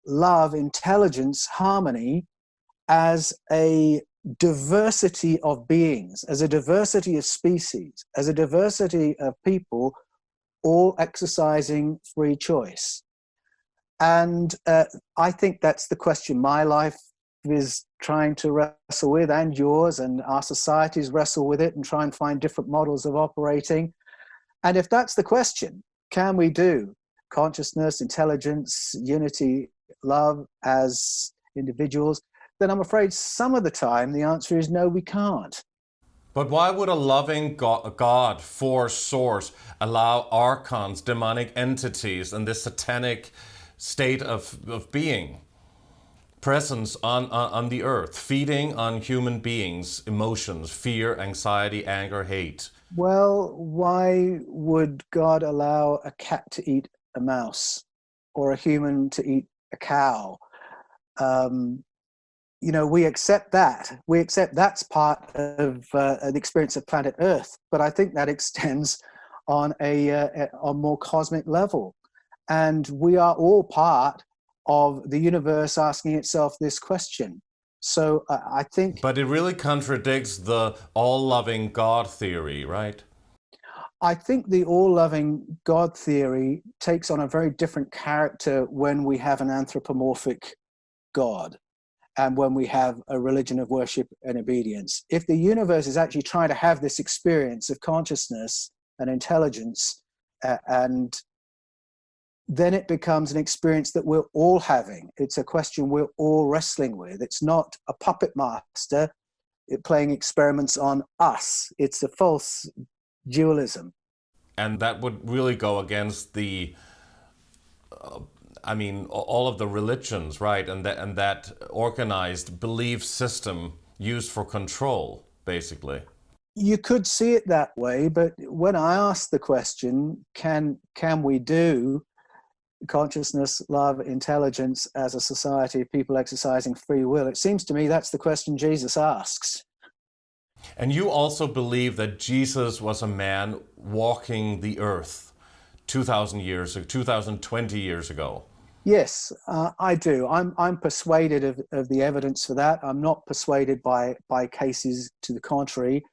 love, intelligence, harmony as a diversity of beings, as a diversity of species, as a diversity of people, all exercising free choice? And I think that's the question my life is trying to wrestle with, and yours, and our societies wrestle with it and try and find different models of operating. And if that's the question, can we do consciousness, intelligence, unity, love as individuals, then I'm afraid some of the time the answer is no, we can't. But why would a loving God, force, source, allow archons, demonic entities, and this satanic state of being, presence on the earth, feeding on human beings' emotions, fear, anxiety, anger, hate? Well, why would God allow a cat to eat a mouse or a human to eat a cow? You know, we accept that. We accept that's part of the experience of planet Earth, but I think that extends on a more cosmic level. And we are all part of the universe asking itself this question. So I think... But it really contradicts the all-loving God theory, right? I think the all-loving God theory takes on a very different character when we have an anthropomorphic God and when we have a religion of worship and obedience. If the universe is actually trying to have this experience of consciousness and intelligence, and then it becomes an experience that we're all having. It's a question we're all wrestling with. It's not a puppet master playing experiments on us. It's a false dualism. And that would really go against the, all of the religions, right? And that organized belief system used for control, basically. You could see it that way, but when I ask the question, can we do consciousness, love, intelligence as a society of people exercising free will, it seems to me that's the question Jesus asks. And you also believe that Jesus was a man walking the earth 2,000 years, 2,020 years ago. Yes, I do. I'm persuaded of the evidence for that. I'm not persuaded by cases to the contrary,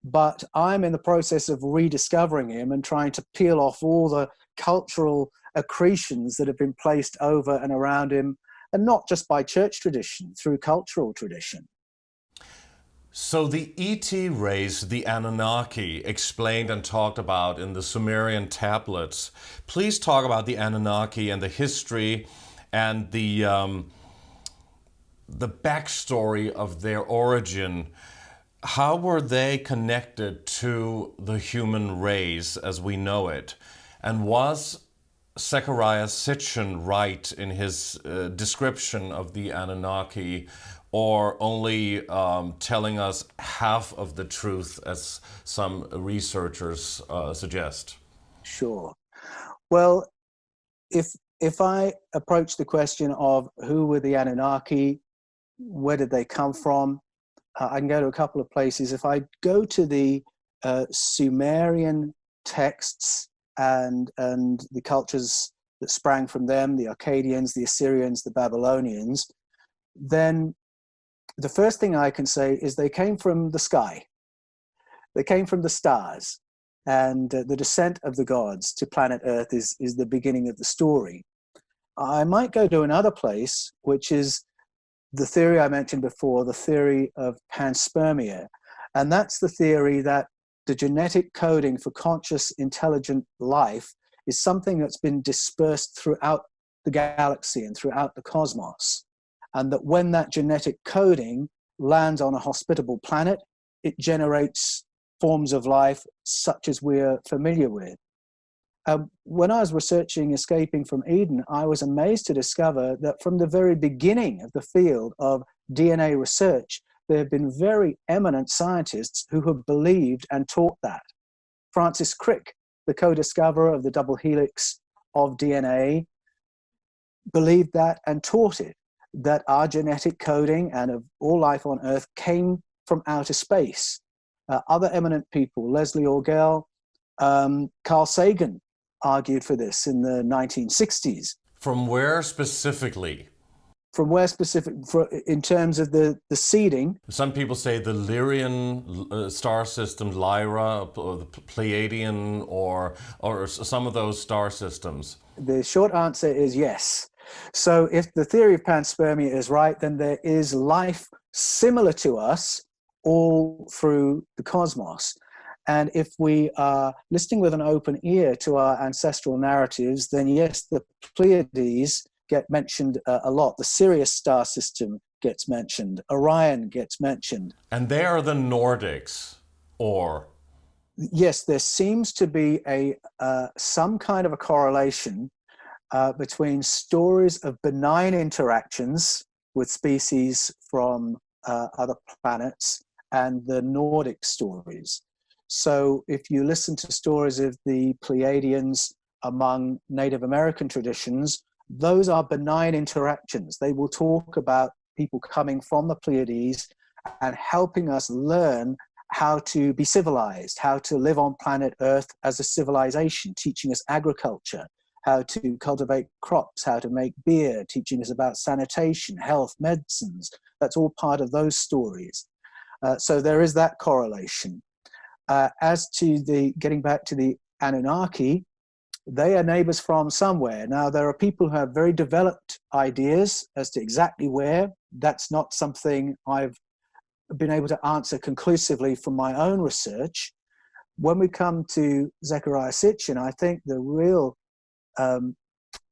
but I'm in the process of rediscovering him and trying to peel off all the cultural accretions that have been placed over and around him, and not just by church tradition, through cultural tradition. So the ET race, the Anunnaki, explained and talked about in the Sumerian tablets. Please talk about the Anunnaki and the history and the backstory of their origin. How were they connected to the human race as we know it? And was Zecharia Sitchin right in his description of the Anunnaki, or only telling us half of the truth, as some researchers suggest? Sure. Well, if I approach the question of who were the Anunnaki, where did they come from, I can go to a couple of places. If I go to the Sumerian texts and the cultures that sprang from them, the Akkadians, the Assyrians, the Babylonians, then the first thing I can say is they came from the sky. They came from the stars, and the descent of the gods to planet Earth is the beginning of the story. I might go to another place, which is the theory I mentioned before, the theory of Panspermia. And that's the theory that the genetic coding for conscious, intelligent life is something that's been dispersed throughout the galaxy and throughout the cosmos. And that when that genetic coding lands on a hospitable planet, it generates forms of life such as we're familiar with. When I was researching Escaping from Eden, I was amazed to discover that from the very beginning of the field of DNA research, there have been very eminent scientists who have believed and taught that. Francis Crick, the co-discoverer of the double helix of DNA, believed that and taught it, that our genetic coding and of all life on Earth came from outer space. Other eminent people, Leslie Orgel, Carl Sagan argued for this in the 1960s. From where specifically? From where specific, in terms of the seeding? Some people say the Lyrian star system, Lyra, or the Pleiadian, or some of those star systems. The short answer is yes. So if the theory of panspermia is right, then there is life similar to us all through the cosmos. And if we are listening with an open ear to our ancestral narratives, then yes, the Pleiades get mentioned a lot. The Sirius star system gets mentioned. Orion gets mentioned. And they are the Nordics, or? Yes, there seems to be some kind of a correlation between stories of benign interactions with species from other planets and the Nordic stories. So if you listen to stories of the Pleiadians among Native American traditions, those are benign interactions. They will talk about people coming from the Pleiades and helping us learn how to be civilized, how to live on planet Earth as a civilization, teaching us agriculture, how to cultivate crops, how to make beer, teaching us about sanitation, health, medicines. That's all part of those stories. So there is that correlation. As to getting back to the Anunnaki, they are neighbors from somewhere. Now, there are people who have very developed ideas as to exactly where. That's not something I've been able to answer conclusively from my own research. When we come to Zecharia Sitchin, I think the real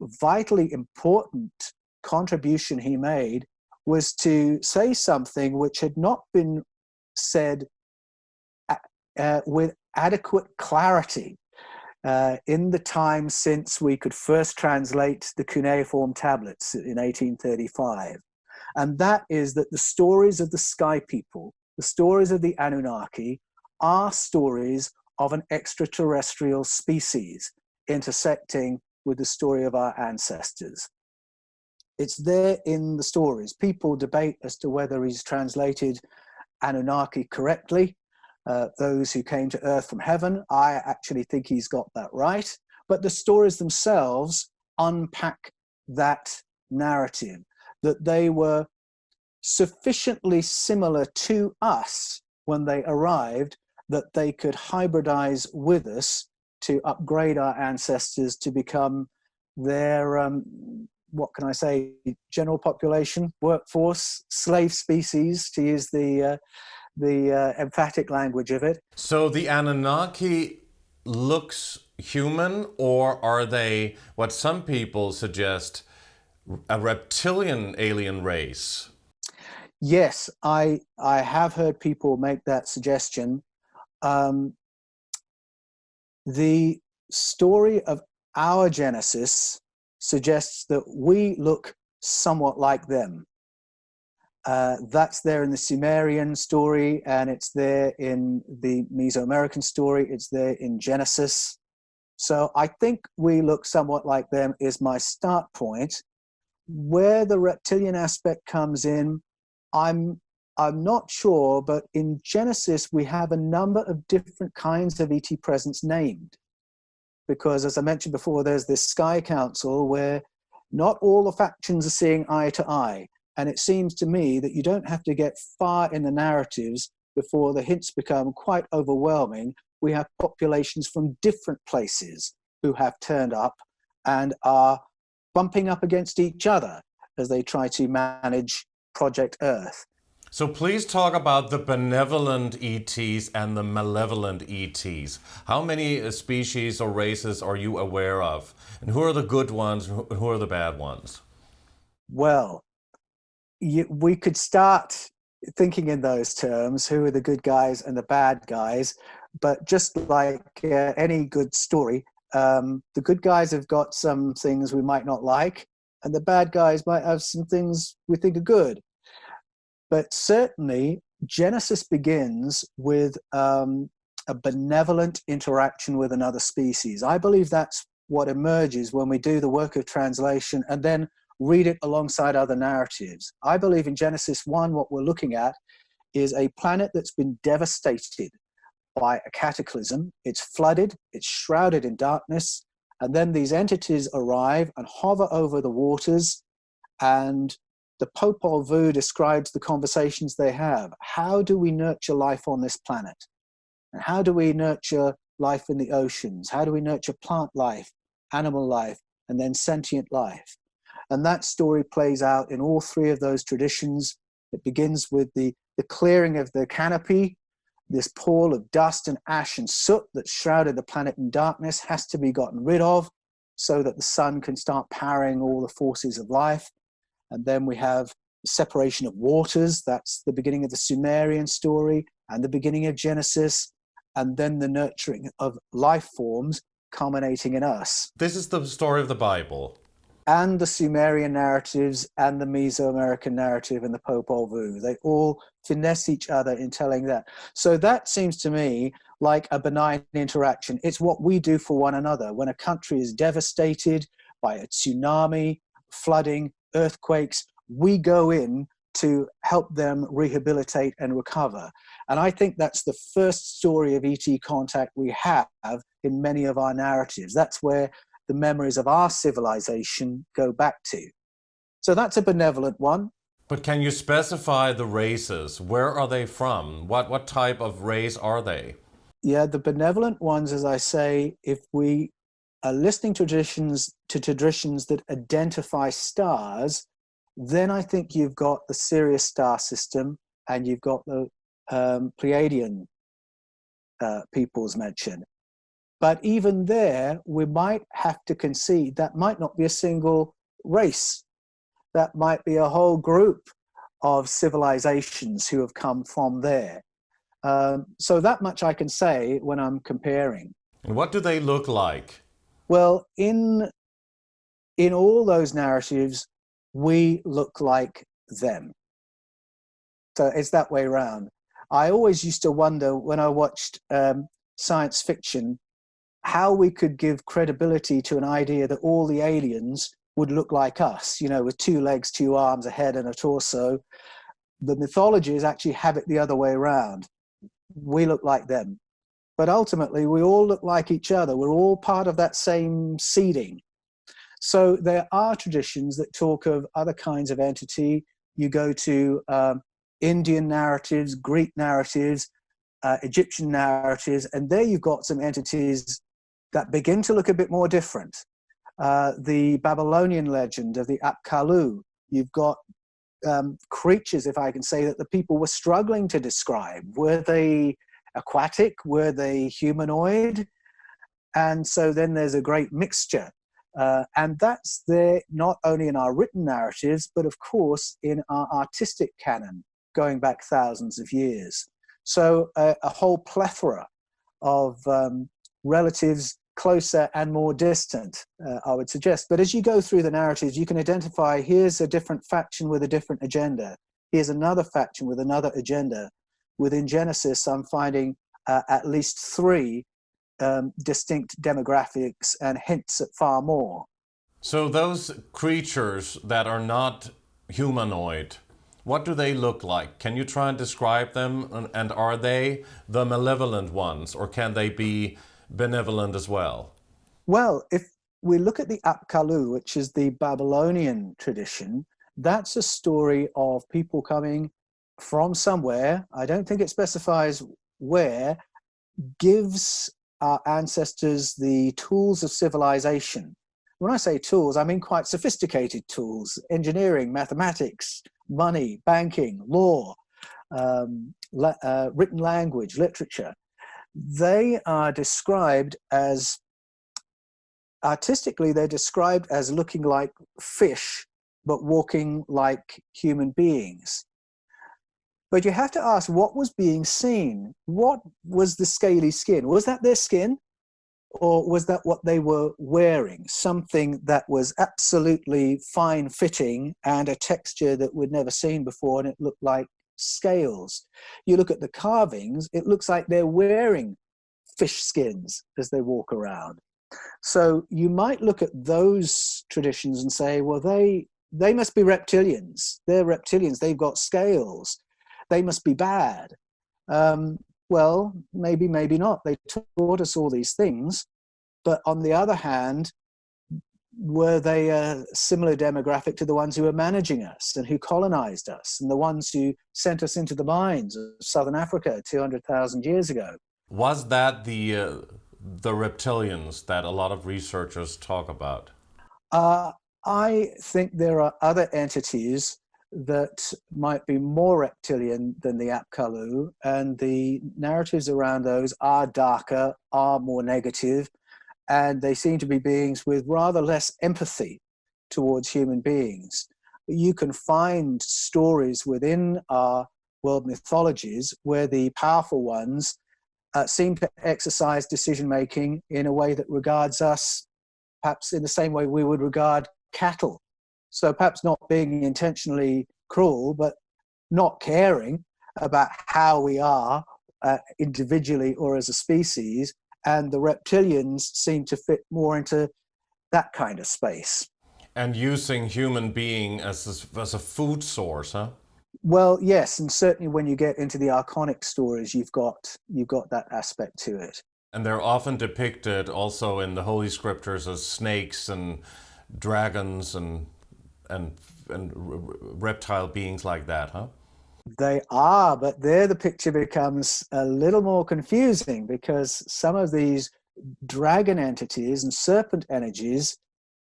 vitally important contribution he made was to say something which had not been said with adequate clarity in the time since we could first translate the cuneiform tablets in 1835. And that is that the stories of the sky people, the stories of the Anunnaki, are stories of an extraterrestrial species intersecting with the story of our ancestors. It's there in the stories. People debate as to whether he's translated Anunnaki correctly. Those who came to earth from heaven, I actually think he's got that right. But the stories themselves unpack that narrative, that they were sufficiently similar to us when they arrived that they could hybridize with us to upgrade our ancestors to become their, what can I say, general population, workforce, slave species, to use the emphatic language of it. So the Anunnaki looks human, or are they what some people suggest, a reptilian alien race? Yes, I have heard people make that suggestion. The story of our genesis suggests that we look somewhat like them. That's there in the Sumerian story, and it's there in the Mesoamerican story, it's there in Genesis. So I think we look somewhat like them is my start point. Where the reptilian aspect comes in, I'm not sure, but in Genesis we have a number of different kinds of ET presence named. Because as I mentioned before, there's this Sky Council where not all the factions are seeing eye to eye. And it seems to me that you don't have to get far in the narratives before the hints become quite overwhelming. We have populations from different places who have turned up and are bumping up against each other as they try to manage Project Earth. So please talk about the benevolent ETs and the malevolent ETs. How many species or races are you aware of? And who are the good ones and who are the bad ones? Well, we could start thinking in those terms, who are the good guys and the bad guys, but just like any good story, the good guys have got some things we might not like, and the bad guys might have some things we think are good. But certainly, Genesis begins with a benevolent interaction with another species. I believe that's what emerges when we do the work of translation and then read it alongside other narratives. I believe in Genesis 1, what we're looking at is a planet that's been devastated by a cataclysm. It's flooded, it's shrouded in darkness, and then these entities arrive and hover over the waters, and the Popol Vuh describes the conversations they have. How do we nurture life on this planet? And how do we nurture life in the oceans? How do we nurture plant life, animal life, and then sentient life? And that story plays out in all three of those traditions. It begins with the clearing of the canopy. This pall of dust and ash and soot that shrouded the planet in darkness has to be gotten rid of so that the sun can start powering all the forces of life. And then we have separation of waters. That's the beginning of the Sumerian story and the beginning of Genesis. And then the nurturing of life forms culminating in us. This is the story of the Bible. And the Sumerian narratives and the Mesoamerican narrative and the Popol Vuh. They all finesse each other in telling that. So that seems to me like a benign interaction. It's what we do for one another. When a country is devastated by a tsunami, flooding, earthquakes, we go in to help them rehabilitate and recover. And I think that's the first story of ET contact we have in many of our narratives. That's where the memories of our civilization go back to. So that's a benevolent one. But can you specify the races? Where are they from? What type of race are they? Yeah, the benevolent ones, as I say, if we are listening to traditions that identify stars, then I think you've got the Sirius star system and you've got the Pleiadian peoples mentioned. But even there, we might have to concede that might not be a single race. That might be a whole group of civilizations who have come from there. So that much I can say when I'm comparing. And what do they look like? Well, in all those narratives, we look like them. So it's that way around. I always used to wonder when I watched science fiction how we could give credibility to an idea that all the aliens would look like us, you know, with 2 legs, 2 arms, a head and a torso. The mythologies actually have it the other way around. We look like them. But ultimately, we all look like each other. We're all part of that same seeding. So there are traditions that talk of other kinds of entity. You go to Indian narratives, Greek narratives, Egyptian narratives, and there you've got some entities that begin to look a bit more different. The Babylonian legend of the Apkallu, you've got creatures, if I can say, that the people were struggling to describe. Were they aquatic? Were they humanoid? And so then there's a great mixture. And that's there not only in our written narratives, but of course in our artistic canon, going back thousands of years. So a whole plethora of relatives closer and more distant, I would suggest. But as you go through the narratives, you can identify, here's a different faction with a different agenda. Here's another faction with another agenda. Within Genesis, I'm finding at least 3 distinct demographics and hints at far more. So those creatures that are not humanoid, what do they look like? Can you try and describe them? And are they the malevolent ones, or can they be benevolent as well? Well, if we look at the Apkallu, which is the Babylonian tradition, that's a story of people coming from somewhere, I don't think it specifies where, gives our ancestors the tools of civilization. When I say tools, I mean quite sophisticated tools: engineering, mathematics, money, banking, law, written language, literature. They are described as, artistically, they're described as looking like fish, but walking like human beings. But you have to ask, what was being seen? What was the scaly skin? Was that their skin? Or was that what they were wearing? Something that was absolutely fine-fitting and a texture that we'd never seen before, and it looked like scales. You look at the carvings, it looks like they're wearing fish skins as they walk around. So you might look at those traditions and say, well, they must be reptilians. They're reptilians. They've got scales. They must be bad. well, maybe, maybe not. They taught us all these things. But on the other hand, were they a similar demographic to the ones who were managing us and who colonized us and the ones who sent us into the mines of Southern Africa 200,000 years ago? Was that the reptilians that a lot of researchers talk about? I think there are other entities that might be more reptilian than the Apkallu, and the narratives around those are darker, are more negative, and they seem to be beings with rather less empathy towards human beings. You can find stories within our world mythologies where the powerful ones seem to exercise decision-making in a way that regards us perhaps in the same way we would regard cattle. So perhaps not being intentionally cruel, but not caring about how we are individually or as a species. And the reptilians seem to fit more into that kind of space. And using human being as a food source, huh? Well, yes, and certainly when you get into the archonic stories, you've got that aspect to it. And they're often depicted also in the Holy Scriptures as snakes and dragons and reptile beings like that, huh? They are, but there the picture becomes a little more confusing, because some of these dragon entities and serpent energies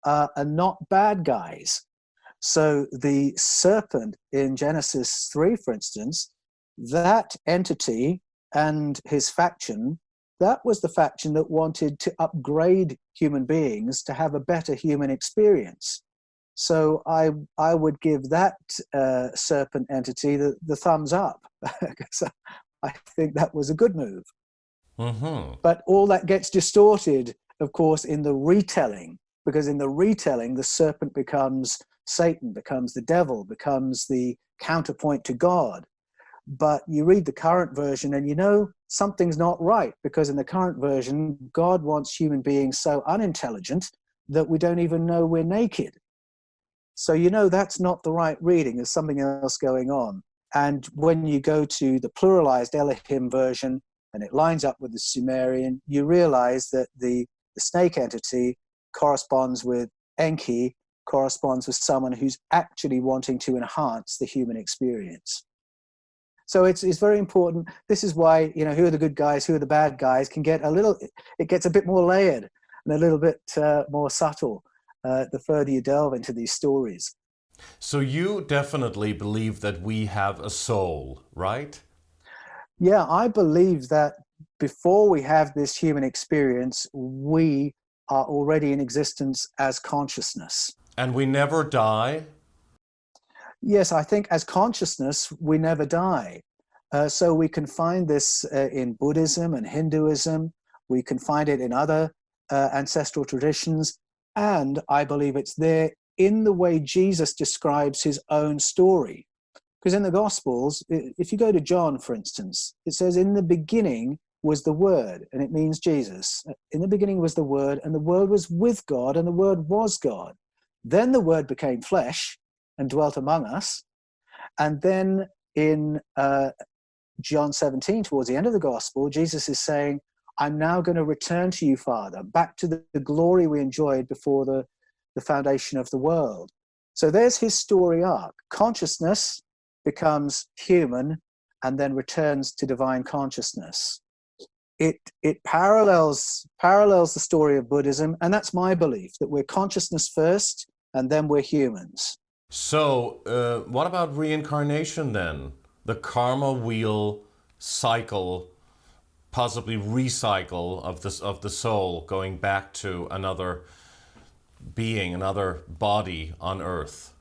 are not bad guys. So the serpent in Genesis 3, for instance, that entity and his faction, that was the faction that wanted to upgrade human beings to have a better human experience. So I would give that serpent entity the thumbs up. So I think that was a good move. Mm-hmm. But all that gets distorted, of course, in the retelling, because in the retelling, the serpent becomes Satan, becomes the devil, becomes the counterpoint to God. But you read the current version and you know something's not right, because in the current version, God wants human beings so unintelligent that we don't even know we're naked. So you know that's not the right reading. There's something else going on. And when you go to the pluralized Elohim version and it lines up with the Sumerian, you realize that the snake entity corresponds with Enki, corresponds with someone who's actually wanting to enhance the human experience. So it's very important. This is why, you know, who are the good guys, who are the bad guys can get it gets a bit more layered and a little bit more subtle the further you delve into these stories. So you definitely believe that we have a soul, right? Yeah, I believe that before we have this human experience, we are already in existence as consciousness. And we never die? Yes, I think as consciousness, we never die. So we can find this in Buddhism and Hinduism. We can find it in other ancestral traditions. And I believe it's there in the way Jesus describes his own story. Because in the Gospels, if you go to John, for instance, it says, in the beginning was the Word, and it means Jesus. In the beginning was the Word, and the Word was with God, and the Word was God. Then the Word became flesh and dwelt among us. And then in John 17, towards the end of the Gospel, Jesus is saying, I'm now going to return to you, Father, back to the glory we enjoyed before the foundation of the world. So there's his story arc. Consciousness becomes human and then returns to divine consciousness. It parallels the story of Buddhism, and that's my belief, that we're consciousness first and then we're humans. So what about reincarnation then? The karma wheel cycle, possibly recycle of the soul going back to another being, another body on Earth.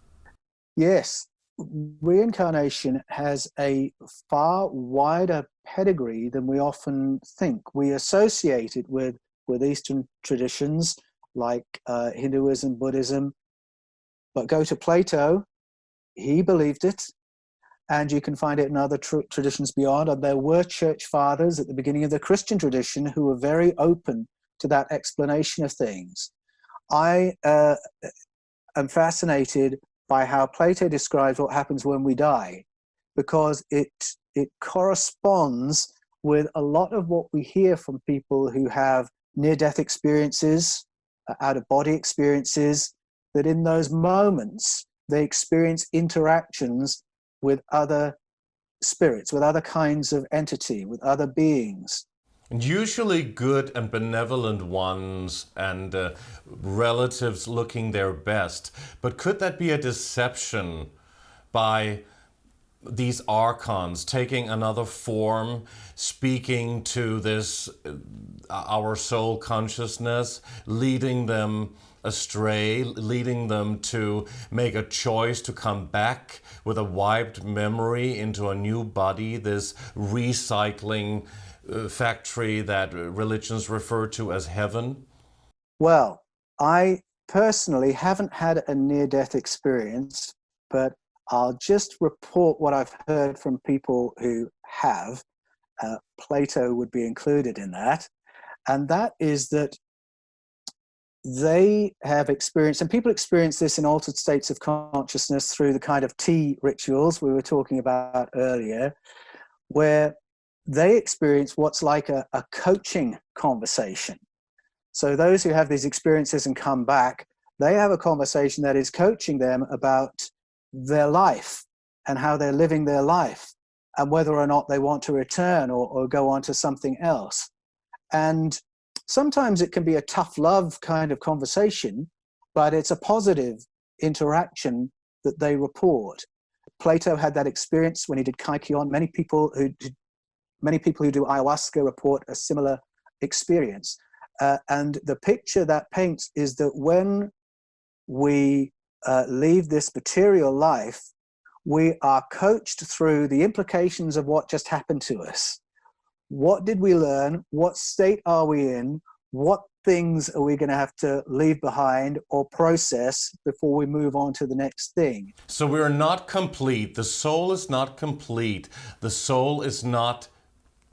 Yes, reincarnation has a far wider pedigree than we often think. We associate it with Eastern traditions like Hinduism, Buddhism, but go to Plato, he believed it, and you can find it in other traditions beyond. And there were church fathers at the beginning of the Christian tradition who were very open to that explanation of things. I am fascinated by how Plato describes what happens when we die, because it corresponds with a lot of what we hear from people who have near-death experiences, out-of-body experiences, that in those moments they experience interactions with other spirits, with other kinds of entity, with other beings. And usually good and benevolent ones and relatives looking their best. But could that be a deception by these archons taking another form, speaking to this, our soul consciousness, leading them astray, leading them to make a choice to come back with a wiped memory into a new body, this recycling factory that religions refer to as heaven? Well, I personally haven't had a near-death experience, but I'll just report what I've heard from people who have. Plato would be included in that. And that is that they have experienced, and people experience this in altered states of consciousness through the kind of tea rituals we were talking about earlier, where they experience what's like a coaching conversation. So those who have these experiences and come back, they have a conversation that is coaching them about their life and how they're living their life and whether or not they want to return or go on to something else. And sometimes it can be a tough love kind of conversation, but it's a positive interaction that they report. Plato had that experience when he did Kaikion. Many people who do ayahuasca report a similar experience. And the picture that paints is that when we leave this material life, we are coached through the implications of what just happened to us. What did we learn? What state are we in? What things are we going to have to leave behind or process before we move on to the next thing? So we're not complete. The soul is not complete. The soul is not,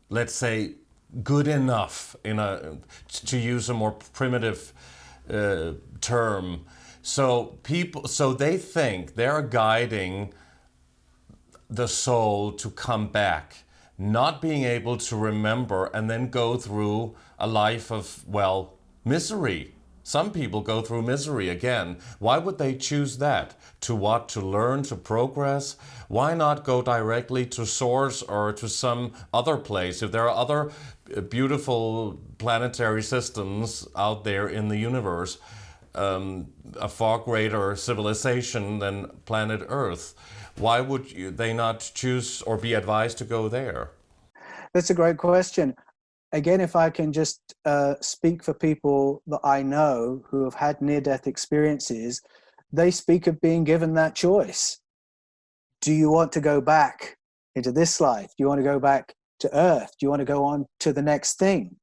let's say, good enough, to use a more primitive term. So they think they're guiding the soul to come back, not being able to remember, and then go through a life of, well, misery. Some people go through misery again. Why would they choose that? To what? To learn, to progress? Why not go directly to source or to some other place? If there are other beautiful planetary systems out there in the universe, a far greater civilization than planet Earth, why would they not choose or be advised to go there? That's a great question. Again, if I can just speak for people that I know who have had near-death experiences, they speak of being given that choice. Do you want to go back into this life? Do you want to go back to Earth? Do you want to go on to the next thing?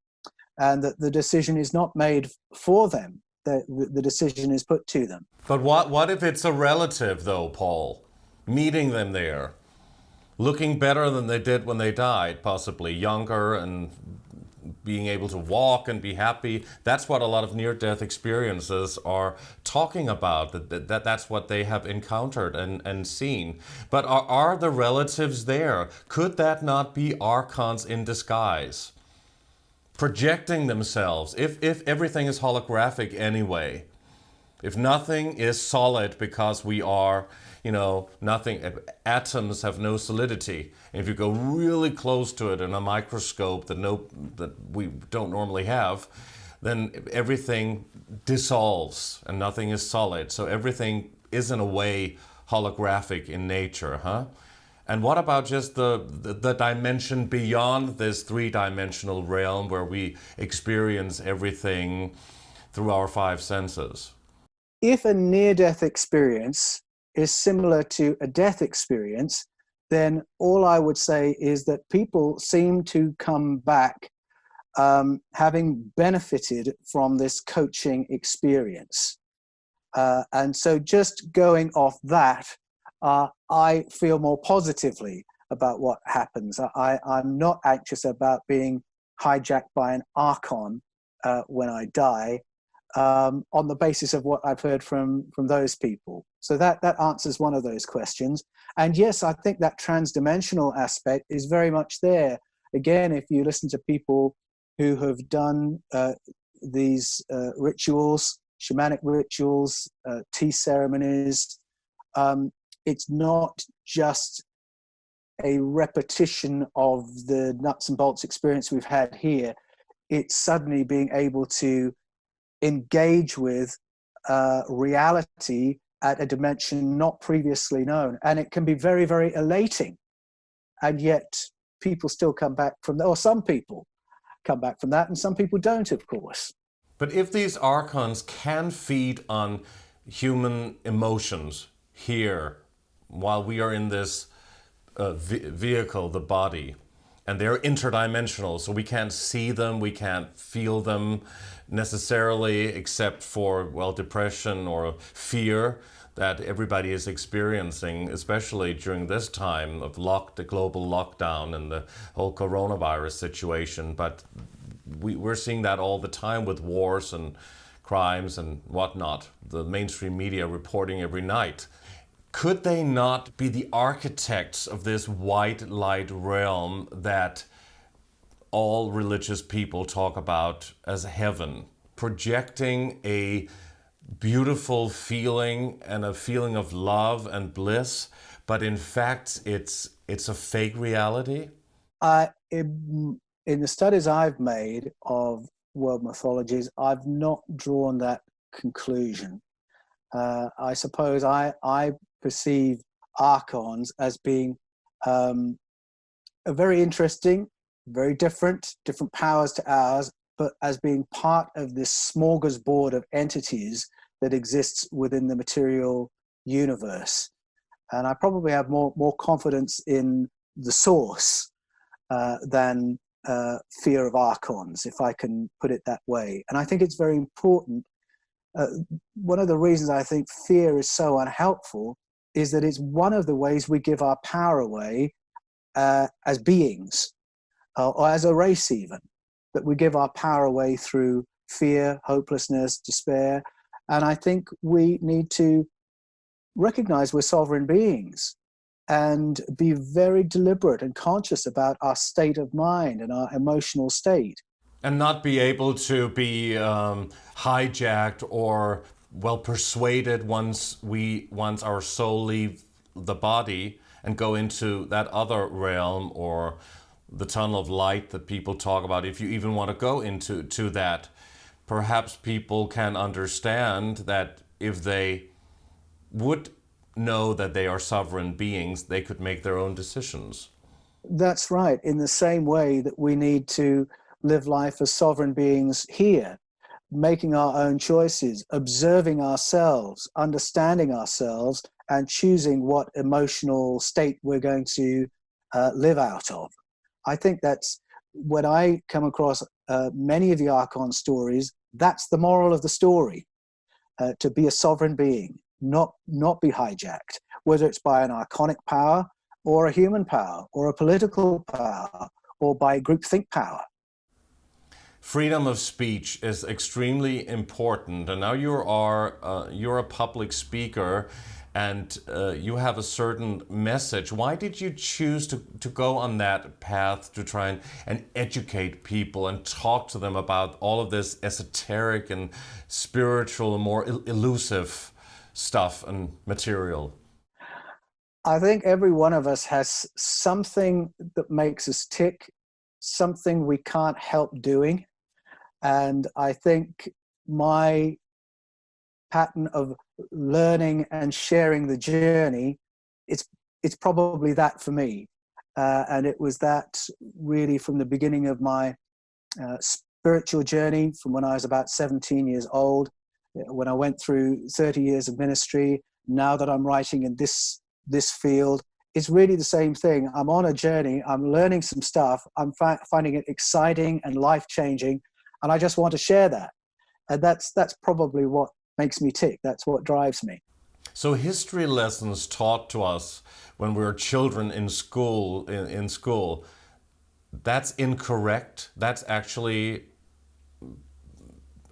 And that the decision is not made for them. The decision is put to them. But what if it's a relative, though, Paul? Meeting them there, looking better than they did when they died, possibly younger and being able to walk and be happy. That's what a lot of near-death experiences are talking about, that's what they have encountered and seen. But are the relatives there? Could that not be archons in disguise? Projecting themselves, if everything is holographic anyway, if nothing is solid because we are, nothing, atoms have no solidity. And if you go really close to it in a microscope that we don't normally have, then everything dissolves and nothing is solid. So everything is in a way holographic in nature, huh? And what about just the dimension beyond this three-dimensional realm where we experience everything through our five senses? If a near-death experience is similar to a death experience, then all I would say is that people seem to come back having benefited from this coaching experience. And so just going off that, I feel more positively about what happens. I'm not anxious about being hijacked by an archon when I die, on the basis of what I've heard from those people. So that answers one of those questions. And yes, I think that transdimensional aspect is very much there. again, if you listen to people who have done these rituals, shamanic rituals, tea ceremonies, it's not just a repetition of the nuts and bolts experience we've had here. It's suddenly being able to engage with reality at a dimension not previously known. And it can be very, very elating. And yet people still come back from that, or some people come back from that, and some people don't, of course. But if these archons can feed on human emotions here while we are in this vehicle, the body, and they're interdimensional, so we can't see them, we can't feel them necessarily, except for, well, depression or fear that everybody is experiencing, especially during this time of the global lockdown and the whole coronavirus situation. But we're seeing that all the time with wars and crimes and whatnot, the mainstream media reporting every night. Could they not be the architects of this white light realm that all religious people talk about as heaven, projecting a beautiful feeling and a feeling of love and bliss, but in fact it's a fake reality? In the studies I've made of world mythologies, I've not drawn that conclusion. I suppose I perceive archons as being a very interesting, very different powers to ours, but as being part of this smorgasbord of entities that exists within the material universe. And I probably have more confidence in the source than fear of archons, if I can put it that way. And I think it's very important. One of the reasons I think fear is so unhelpful is that it's one of the ways we give our power away as beings, or as a race even, that we give our power away through fear, hopelessness, despair. And I think we need to recognize we're sovereign beings and be very deliberate and conscious about our state of mind and our emotional state. And not be able to be hijacked or, well, persuaded once our soul leave the body and go into that other realm, or the tunnel of light that people talk about. If you even want to go into that, perhaps people can understand that if they would know that they are sovereign beings, they could make their own decisions. That's right. In the same way that we need to live life as sovereign beings here, making our own choices, observing ourselves, understanding ourselves, and choosing what emotional state we're going to live out of. I think that's when I come across many of the Archon stories, that's the moral of the story, to be a sovereign being, not be hijacked, whether it's by an archonic power or a human power or a political power or by groupthink power. Freedom of speech is extremely important, and now you're a public speaker, and you have a certain message. Why did you choose to go on that path to try and educate people and talk to them about all of this esoteric and spiritual and more elusive stuff and material? I think every one of us has something that makes us tick, something we can't help doing. And I think my pattern of learning and sharing the journey, it's probably that for me. And it was that really from the beginning of my spiritual journey, from when I was about 17 years old, when I went through 30 years of ministry. Now that I'm writing in this field, it's really the same thing. I'm on a journey, I'm learning some stuff, I'm finding it exciting and life-changing, and I just want to share that. And that's probably what makes me tick. That's what drives me. So history lessons taught to us when we were children in school, that's incorrect. That's actually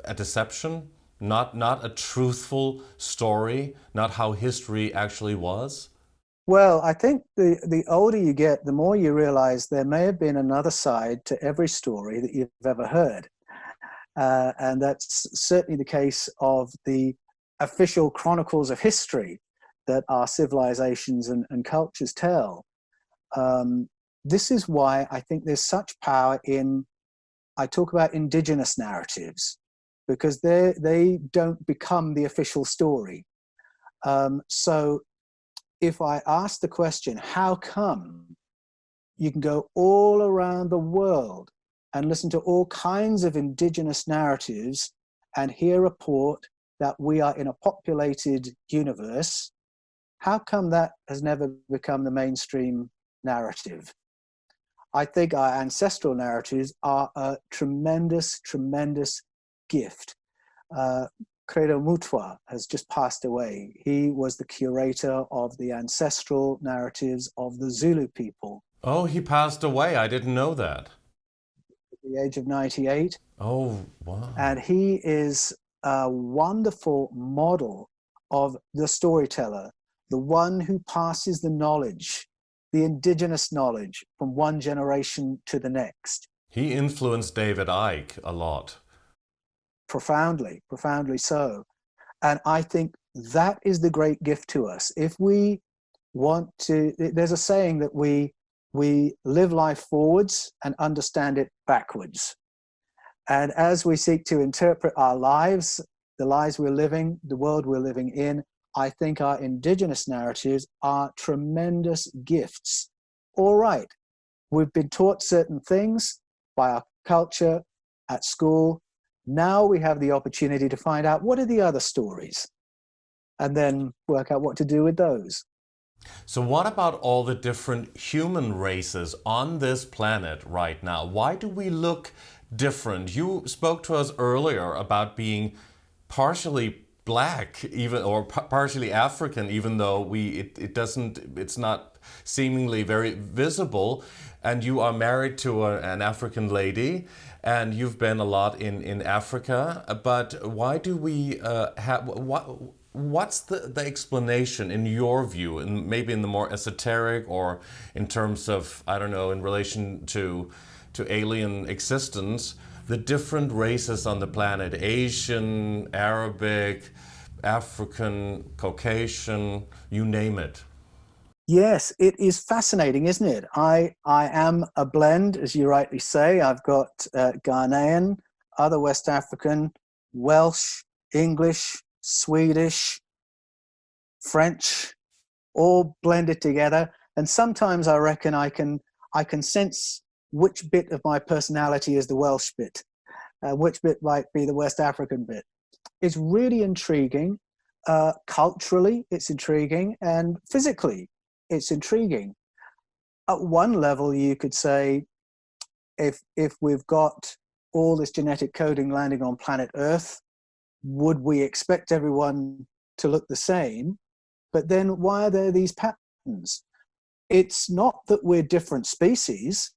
a deception, not a truthful story, not how history actually was. Well, I think the older you get, the more you realize there may have been another side to every story that you've ever heard. And that's certainly the case of the official chronicles of history that our civilizations and cultures tell. This is why I think there's such power in, I talk about indigenous narratives, because they don't become the official story. So if I ask the question, how come, you can go all around the world and listen to all kinds of indigenous narratives and hear a report that we are in a populated universe. How come that has never become the mainstream narrative? I think our ancestral narratives are a tremendous, tremendous gift. Credo Mutwa has just passed away. He was the curator of the ancestral narratives of the Zulu people. Oh, he passed away. I didn't know that. At the age of 98. Oh, wow. And he is a wonderful model of the storyteller, the one who passes the knowledge, the indigenous knowledge, from one generation to the next. He influenced David Icke a lot. Profoundly, profoundly so. And I think that is the great gift to us. If we want to, there's a saying that we live life forwards and understand it backwards. And as we seek to interpret our lives, the lives we're living, the world we're living in, I think our indigenous narratives are tremendous gifts. All right, we've been taught certain things by our culture at school. Now we have the opportunity to find out what are the other stories and then work out what to do with those. So what about all the different human races on this planet right now? Why do we look different? You spoke to us earlier about being partially black, even, or partially African, even though it's not seemingly very visible. And you are married to an African lady, and you've been a lot in Africa. But why do we what's the explanation in your view, and maybe in the more esoteric, or in terms of, I don't know, in relation to alien existence, the different races on the planet, Asian, Arabic, African, Caucasian, you name it? Yes, it is fascinating, isn't it? I am a blend, as you rightly say. I've got Ghanaian, other West African, Welsh, English, Swedish, French, all blended together. And sometimes I reckon I can sense which bit of my personality is the Welsh bit, which bit might be the West African bit. It's really intriguing. Culturally, it's intriguing, and physically, it's intriguing. At one level, you could say, if we've got all this genetic coding landing on planet Earth, would we expect everyone to look the same? But then why are there these patterns? It's not that we're different species.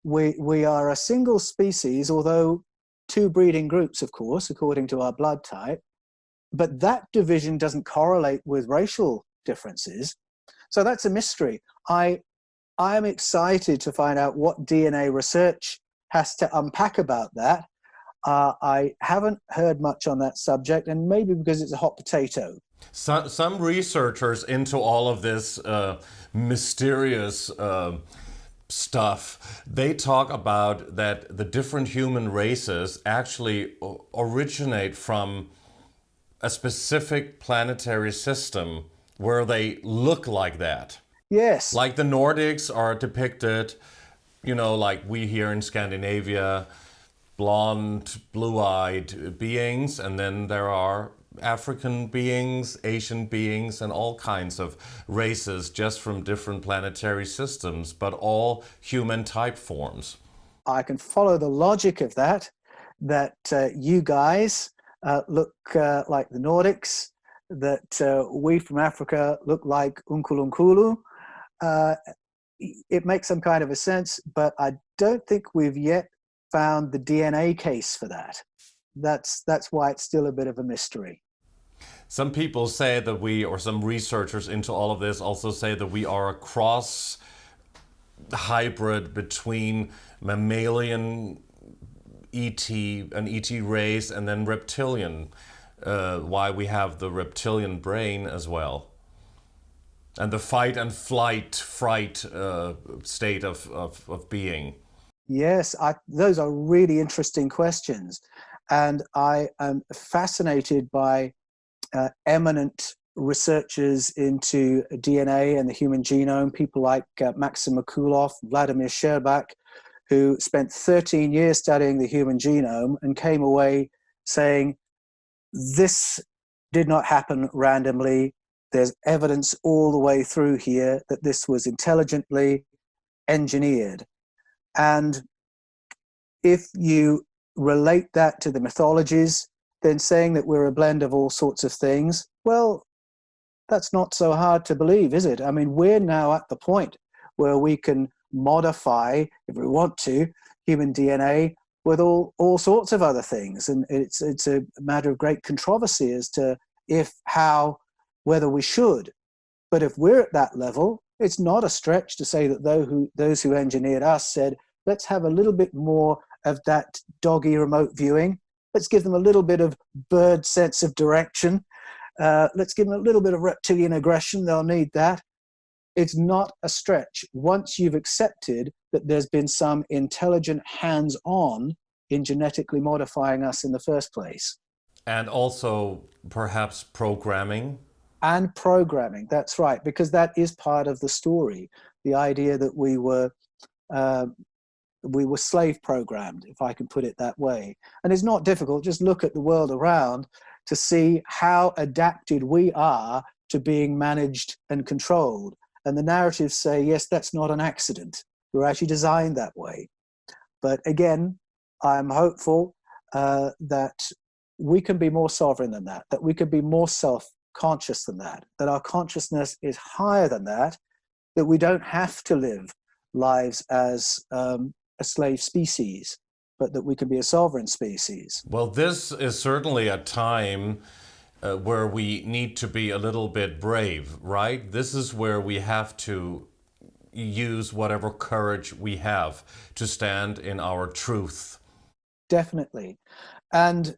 We are a single species, although two breeding groups, of course, according to our blood type. But that division doesn't correlate with racial differences. So that's a mystery. I'm excited to find out what DNA research has to unpack about that. I haven't heard much on that subject, and maybe because it's a hot potato. Some researchers into all of this mysterious stuff, they talk about that the different human races actually originate from a specific planetary system where they look like that. Yes. Like the Nordics are depicted, you know, like we here in Scandinavia, blonde, blue-eyed beings, and then there are African beings, Asian beings, and all kinds of races just from different planetary systems, but all human type forms. I can follow the logic of that you guys look like the Nordics, that we from Africa look like Unkulunkulu. It makes some kind of a sense, but I don't think we've yet found the DNA case for that. That's why it's still a bit of a mystery. Some people say that we, or some researchers into all of this also say that we are a cross hybrid between mammalian ET, an ET race, and then reptilian. Why we have the reptilian brain as well. And the fight and fright state of being. Yes, those are really interesting questions. And I am fascinated by eminent researchers into DNA and the human genome, people like Maxim Mikulov, Vladimir Sherbak, who spent 13 years studying the human genome and came away saying, this did not happen randomly. There's evidence all the way through here that this was intelligently engineered. And if you relate that to the mythologies, then saying that we're a blend of all sorts of things, well, that's not so hard to believe, is it? I mean, we're now at the point where we can modify, if we want to, human DNA with all sorts of other things. And it's a matter of great controversy as to if, how, whether we should. But if we're at that level, it's not a stretch to say that those who engineered us said, let's have a little bit more of that doggy remote viewing. Let's give them a little bit of bird sense of direction. Let's give them a little bit of reptilian aggression. They'll need that. It's not a stretch. Once you've accepted that there's been some intelligent hands-on in genetically modifying us in the first place. And also perhaps programming. And programming, that's right, because that is part of the story. The idea that we were slave programmed, if I can put it that way. And it's not difficult. Just look at the world around to see how adapted we are to being managed and controlled. And the narratives say, yes, that's not an accident. We're actually designed that way. But again, I'm hopeful that we can be more sovereign than that we can be more self-conscious than that our consciousness is higher than that we don't have to live lives as a slave species, but that we can be a sovereign species. Well, this is certainly a time where we need to be a little bit brave, right? This is where we have to use whatever courage we have to stand in our truth. Definitely. And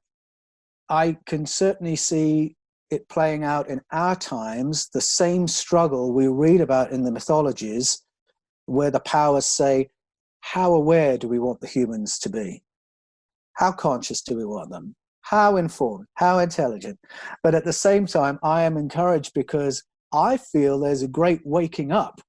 I can certainly see it playing out in our times, the same struggle we read about in the mythologies, where the powers say, how aware do we want the humans to be? How conscious do we want them? How informed? How intelligent? But at the same time, I am encouraged because I feel there's a great waking up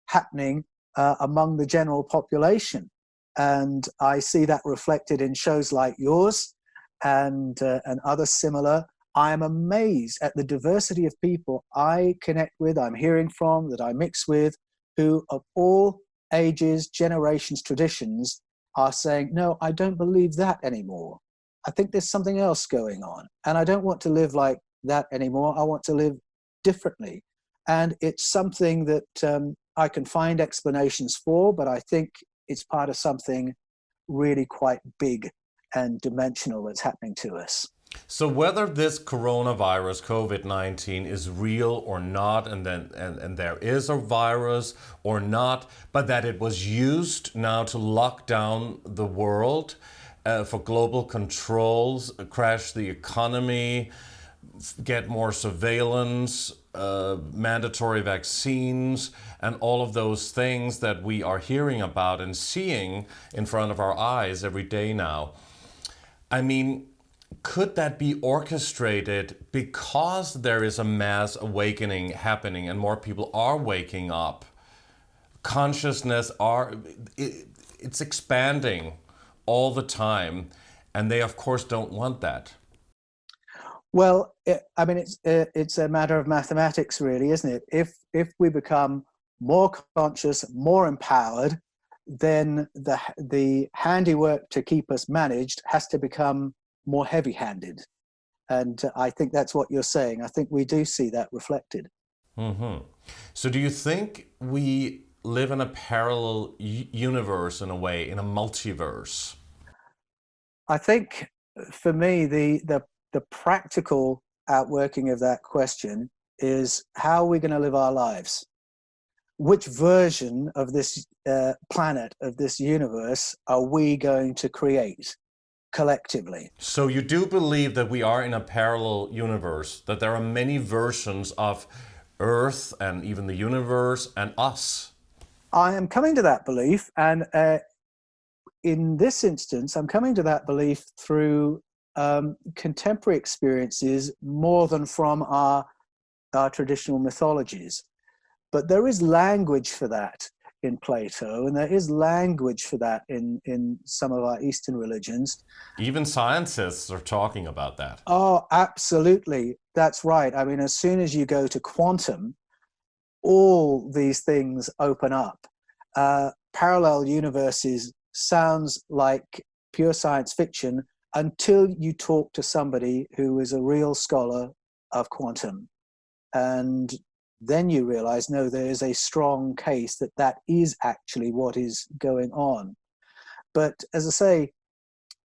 happening among the general population. And I see that reflected in shows like yours and others similar. I am amazed at the diversity of people I connect with, I'm hearing from, that I mix with, who of all ages, generations, traditions are saying, no, I don't believe that anymore. I think there's something else going on. And I don't want to live like that anymore. I want to live differently. And it's something that I can find explanations for, but I think it's part of something really quite big and dimensional that's happening to us. So whether this coronavirus, COVID-19, is real or not, and there is a virus or not, but that it was used now to lock down the world for global controls, crash the economy, get more surveillance, mandatory vaccines, and all of those things that we are hearing about and seeing in front of our eyes every day now. I mean, could that be orchestrated because there is a mass awakening happening and more people are waking up? Consciousness it's expanding all the time, and they of course don't want that. Well, it's a matter of mathematics, really, isn't it? If we become more conscious, more empowered, then the handiwork to keep us managed has to become more heavy-handed. And I think that's what you're saying. I think we do see that reflected. Mm-hmm. So do you think we live in a parallel universe in a way, in a multiverse? I think for me, the practical outworking of that question is, how are we going to live our lives? Which version of this planet, of this universe, are we going to create collectively? So you do believe that we are in a parallel universe, that there are many versions of Earth and even the universe and us? I am coming to that belief, and in this instance, I'm coming to that belief through contemporary experiences more than from our traditional mythologies. But there is language for that in Plato, and there is language for that in some of our Eastern religions. Even scientists are talking about that. Oh, absolutely. That's right. I mean, as soon as you go to quantum, all these things open up. Parallel universes sounds like pure science fiction until you talk to somebody who is a real scholar of quantum. And then you realize, no, there is a strong case that that is actually what is going on. But as I say,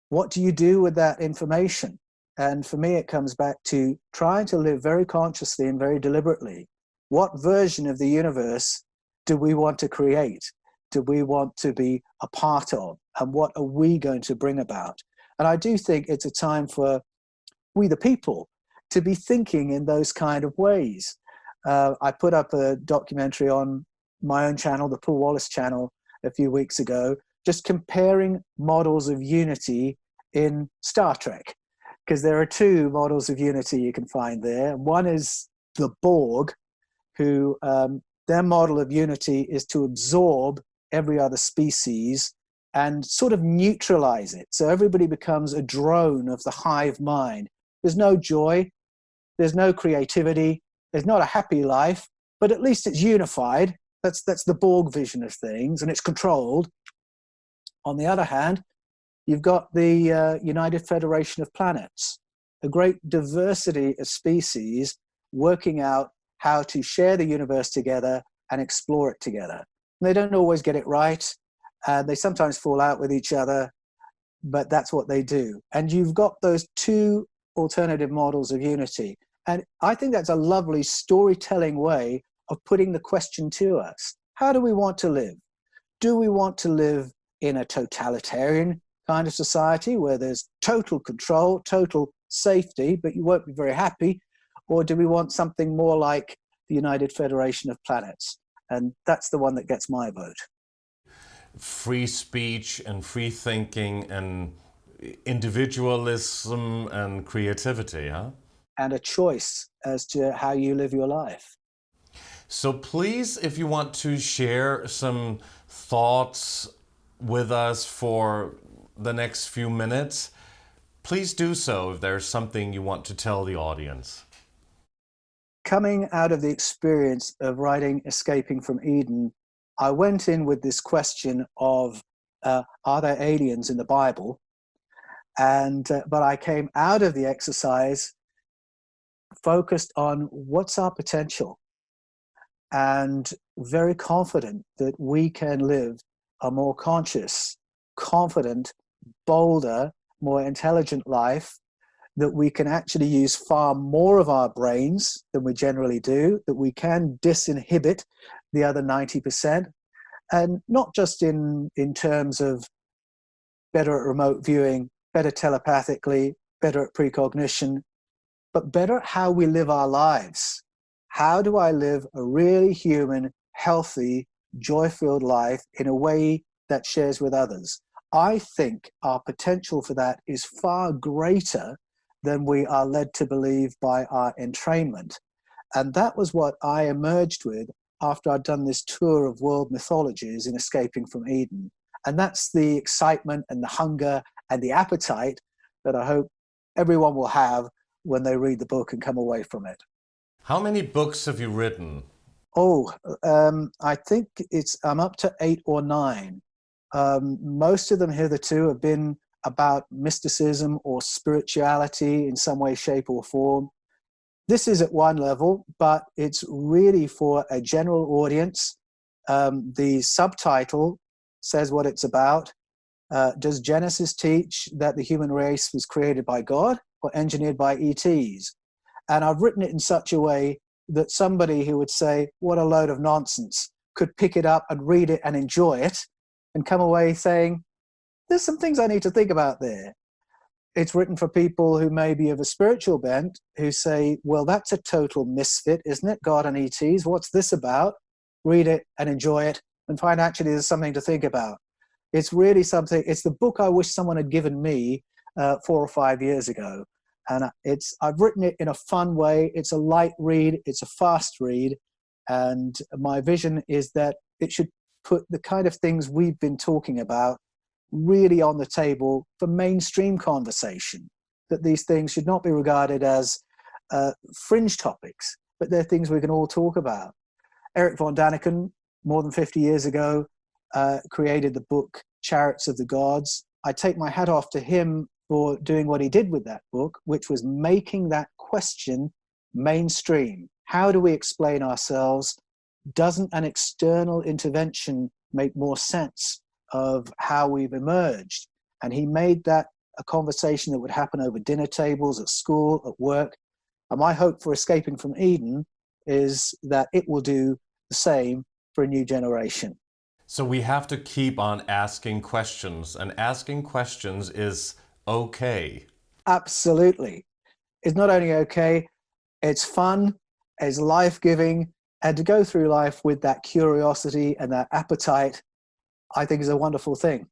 what do you do with that information? And for me, it comes back to trying to live very consciously and very deliberately. What version of the universe do we want to create? Do we want to be a part of? And what are we going to bring about? And I do think it's a time for we the people to be thinking in those kind of ways. I put up a documentary on my own channel, the Paul WALLIS channel, a few weeks ago, just comparing models of unity in Star Trek. Because there are two models of unity you can find there. One is the Borg, who their model of unity is to absorb every other species and sort of neutralize it. So everybody becomes a drone of the hive mind. There's no joy, there's no creativity, there's not a happy life, but at least it's unified. That's the Borg vision of things, and it's controlled. On the other hand, you've got the United Federation of Planets, a great diversity of species working out how to share the universe together and explore it together. And they don't always get it right, and they sometimes fall out with each other, but that's what they do. And you've got those two alternative models of unity. And I think that's a lovely storytelling way of putting the question to us. How do we want to live? Do we want to live in a totalitarian kind of society where there's total control, total safety, but you won't be very happy? Or do we want something more like the United Federation of Planets? And that's the one that gets my vote. Free speech and free thinking and individualism and creativity, huh? And a choice as to how you live your life. So please, if you want to share some thoughts with us for the next few minutes, please do so if there's something you want to tell the audience. Coming out of the experience of writing Escaping from Eden, I went in with this question of, are there aliens in the Bible? And but I came out of the exercise focused on what's our potential, and very confident that we can live a more conscious, confident, bolder, more intelligent life, that we can actually use far more of our brains than we generally do, that we can disinhibit the other 90%, and not just in terms of better at remote viewing, better telepathically, better at precognition, but better at how we live our lives. How do I live a really human, healthy, joy-filled life in a way that shares with others? I think our potential for that is far greater than we are led to believe by our entrainment. And that was what I emerged with after I'd done this tour of world mythologies in Escaping from Eden. And that's the excitement and the hunger and the appetite that I hope everyone will have when they read the book and come away from it. How many books have you written? Oh, I think I'm up to 8 or 9. Most of them hitherto have been about mysticism or spirituality in some way, shape, or form. This is at one level, but it's really for a general audience. The subtitle says what it's about. Does Genesis teach that the human race was created by God or engineered by ETs? And I've written it in such a way that somebody who would say, what a load of nonsense, could pick it up and read it and enjoy it and come away saying, there's some things I need to think about there. It's written for people who may be of a spiritual bent, who say, well, that's a total misfit, isn't it? God and ETs, what's this about? Read it and enjoy it and find actually there's something to think about. It's really something, it's the book I wish someone had given me 4 or 5 years ago. And I've written it in a fun way. It's a light read, it's a fast read. And my vision is that it should put the kind of things we've been talking about really on the table for mainstream conversation, that these things should not be regarded as fringe topics, but they're things we can all talk about. Eric von Daniken, more than 50 years ago, created the book Chariots of the Gods. I take my hat off to him for doing what he did with that book, which was making that question mainstream. How do we explain ourselves? Doesn't an external intervention make more sense of how we've emerged? And he made that a conversation that would happen over dinner tables, at school, at work. And my hope for Escaping from Eden is that it will do the same for a new generation. So we have to keep on asking questions, and asking questions is okay. Absolutely. It's not only okay, it's fun, it's life-giving, and to go through life with that curiosity and that appetite, I think is a wonderful thing.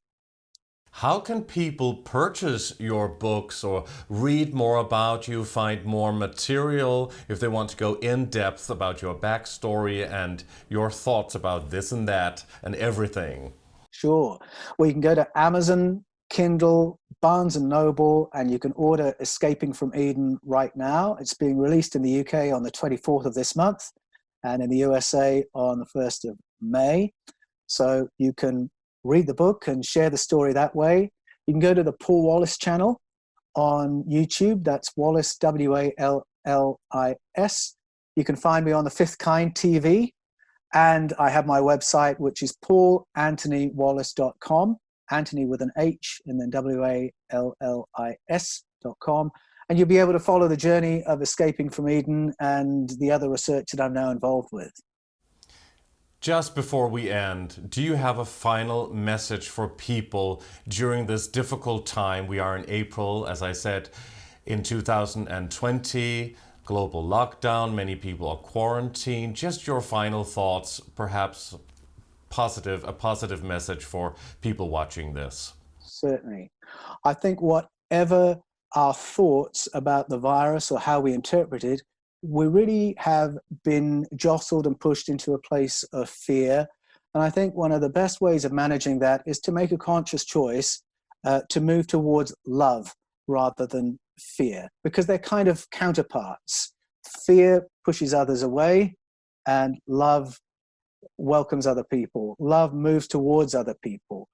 How can people purchase your books or read more about you, find more material if they want to go in depth about your backstory and your thoughts about this and that and everything? Sure. Well, you can go to Amazon, Kindle, Barnes & Noble, and you can order Escaping from Eden right now. It's being released in the UK on the 24th of this month and in the USA on the 1st of May. So you can read the book and share the story that way. You can go to the Paul Wallis channel on YouTube. That's Wallis, WALLIS. You can find me on the Fifth Kind TV. And I have my website, which is paulanthonywallis.com, Anthony with an H and then WALLIS.com. And you'll be able to follow the journey of Escaping from Eden and the other research that I'm now involved with. Just before we end, do you have a final message for people during this difficult time? We are in April, as I said, in 2020, global lockdown, many people are quarantined. Just your final thoughts, perhaps a positive message for people watching this. Certainly. I think whatever our thoughts about the virus or how we interpret it, we really have been jostled and pushed into a place of fear. And I think one of the best ways of managing that is to make a conscious choice to move towards love rather than fear, because they're kind of counterparts. Fear pushes others away and love welcomes other people. Love moves towards other people.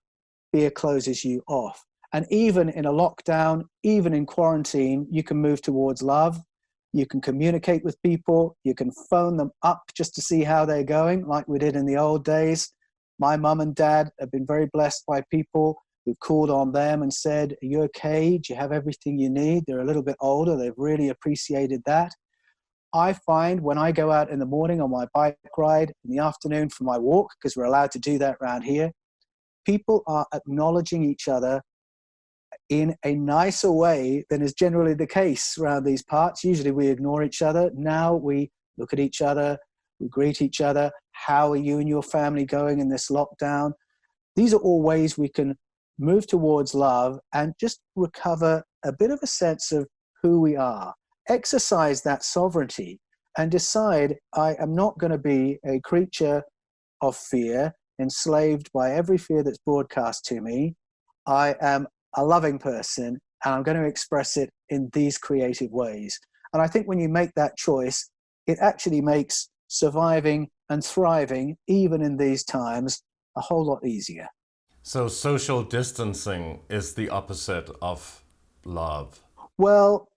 Fear closes you off. And even in a lockdown, even in quarantine, you can move towards love. You can communicate with people. You can phone them up just to see how they're going, like we did in the old days. My mum and dad have been very blessed by people who called on them and said, are you okay? Do you have everything you need? They're a little bit older. They've really appreciated that. I find when I go out in the morning on my bike ride, in the afternoon for my walk, because we're allowed to do that around here, people are acknowledging each other in a nicer way than is generally the case around these parts. Usually we ignore each other. Now we look at each other, we greet each other. How are you and your family going in this lockdown? These are all ways we can move towards love and just recover a bit of a sense of who we are. Exercise that sovereignty and decide, I am not going to be a creature of fear, enslaved by every fear that's broadcast to me. I am a loving person, and I'm going to express it in these creative ways. And I think when you make that choice, it actually makes surviving and thriving, even in these times, a whole lot easier. So social distancing is the opposite of love. Well,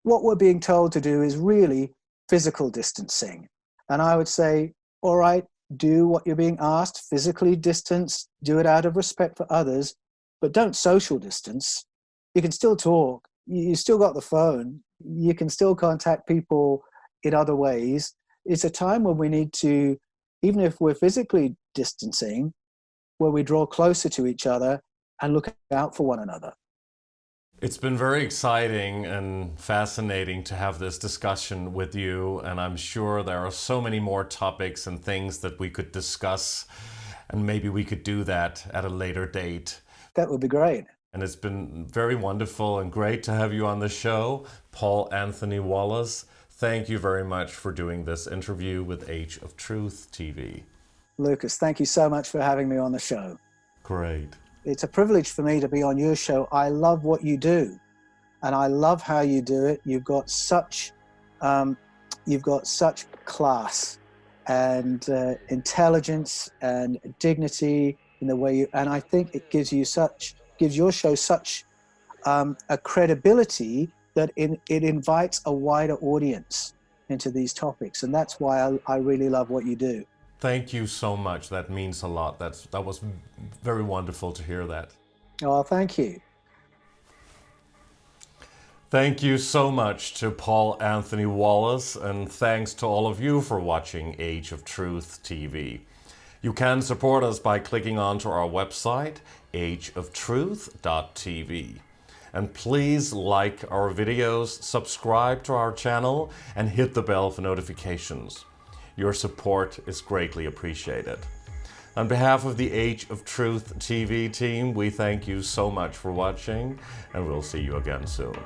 what we're being told to do is really physical distancing. And I would say, all right, do what you're being asked, physically distance, do it out of respect for others, but don't social distance. You can still talk, you still got the phone. You can still contact people in other ways. It's a time when we need to, even if we're physically distancing, where we draw closer to each other and look out for one another. It's been very exciting and fascinating to have this discussion with you, and I'm sure there are so many more topics and things that we could discuss, and maybe we could do that at a later date. That would be great. And it's been very wonderful and great to have you on the show, Paul Anthony Wallis. Thank you very much for doing this interview with Age of Truth TV. Lucas, thank you so much for having me on the show. Great. It's a privilege for me to be on your show. I love what you do, and I love how you do it. You've got such class and intelligence and dignity in the way you, and I think it gives your show such a credibility that it invites a wider audience into these topics, and that's why I really love what you do. Thank you so much. That means a lot. That was very wonderful to hear that. Oh, thank you. Thank you so much to Paul Anthony Wallis, and thanks to all of you for watching Age of Truth TV. You can support us by clicking onto our website, ageoftruth.tv. And please like our videos, subscribe to our channel, and hit the bell for notifications. Your support is greatly appreciated. On behalf of the Age of Truth TV team, we thank you so much for watching, and we'll see you again soon.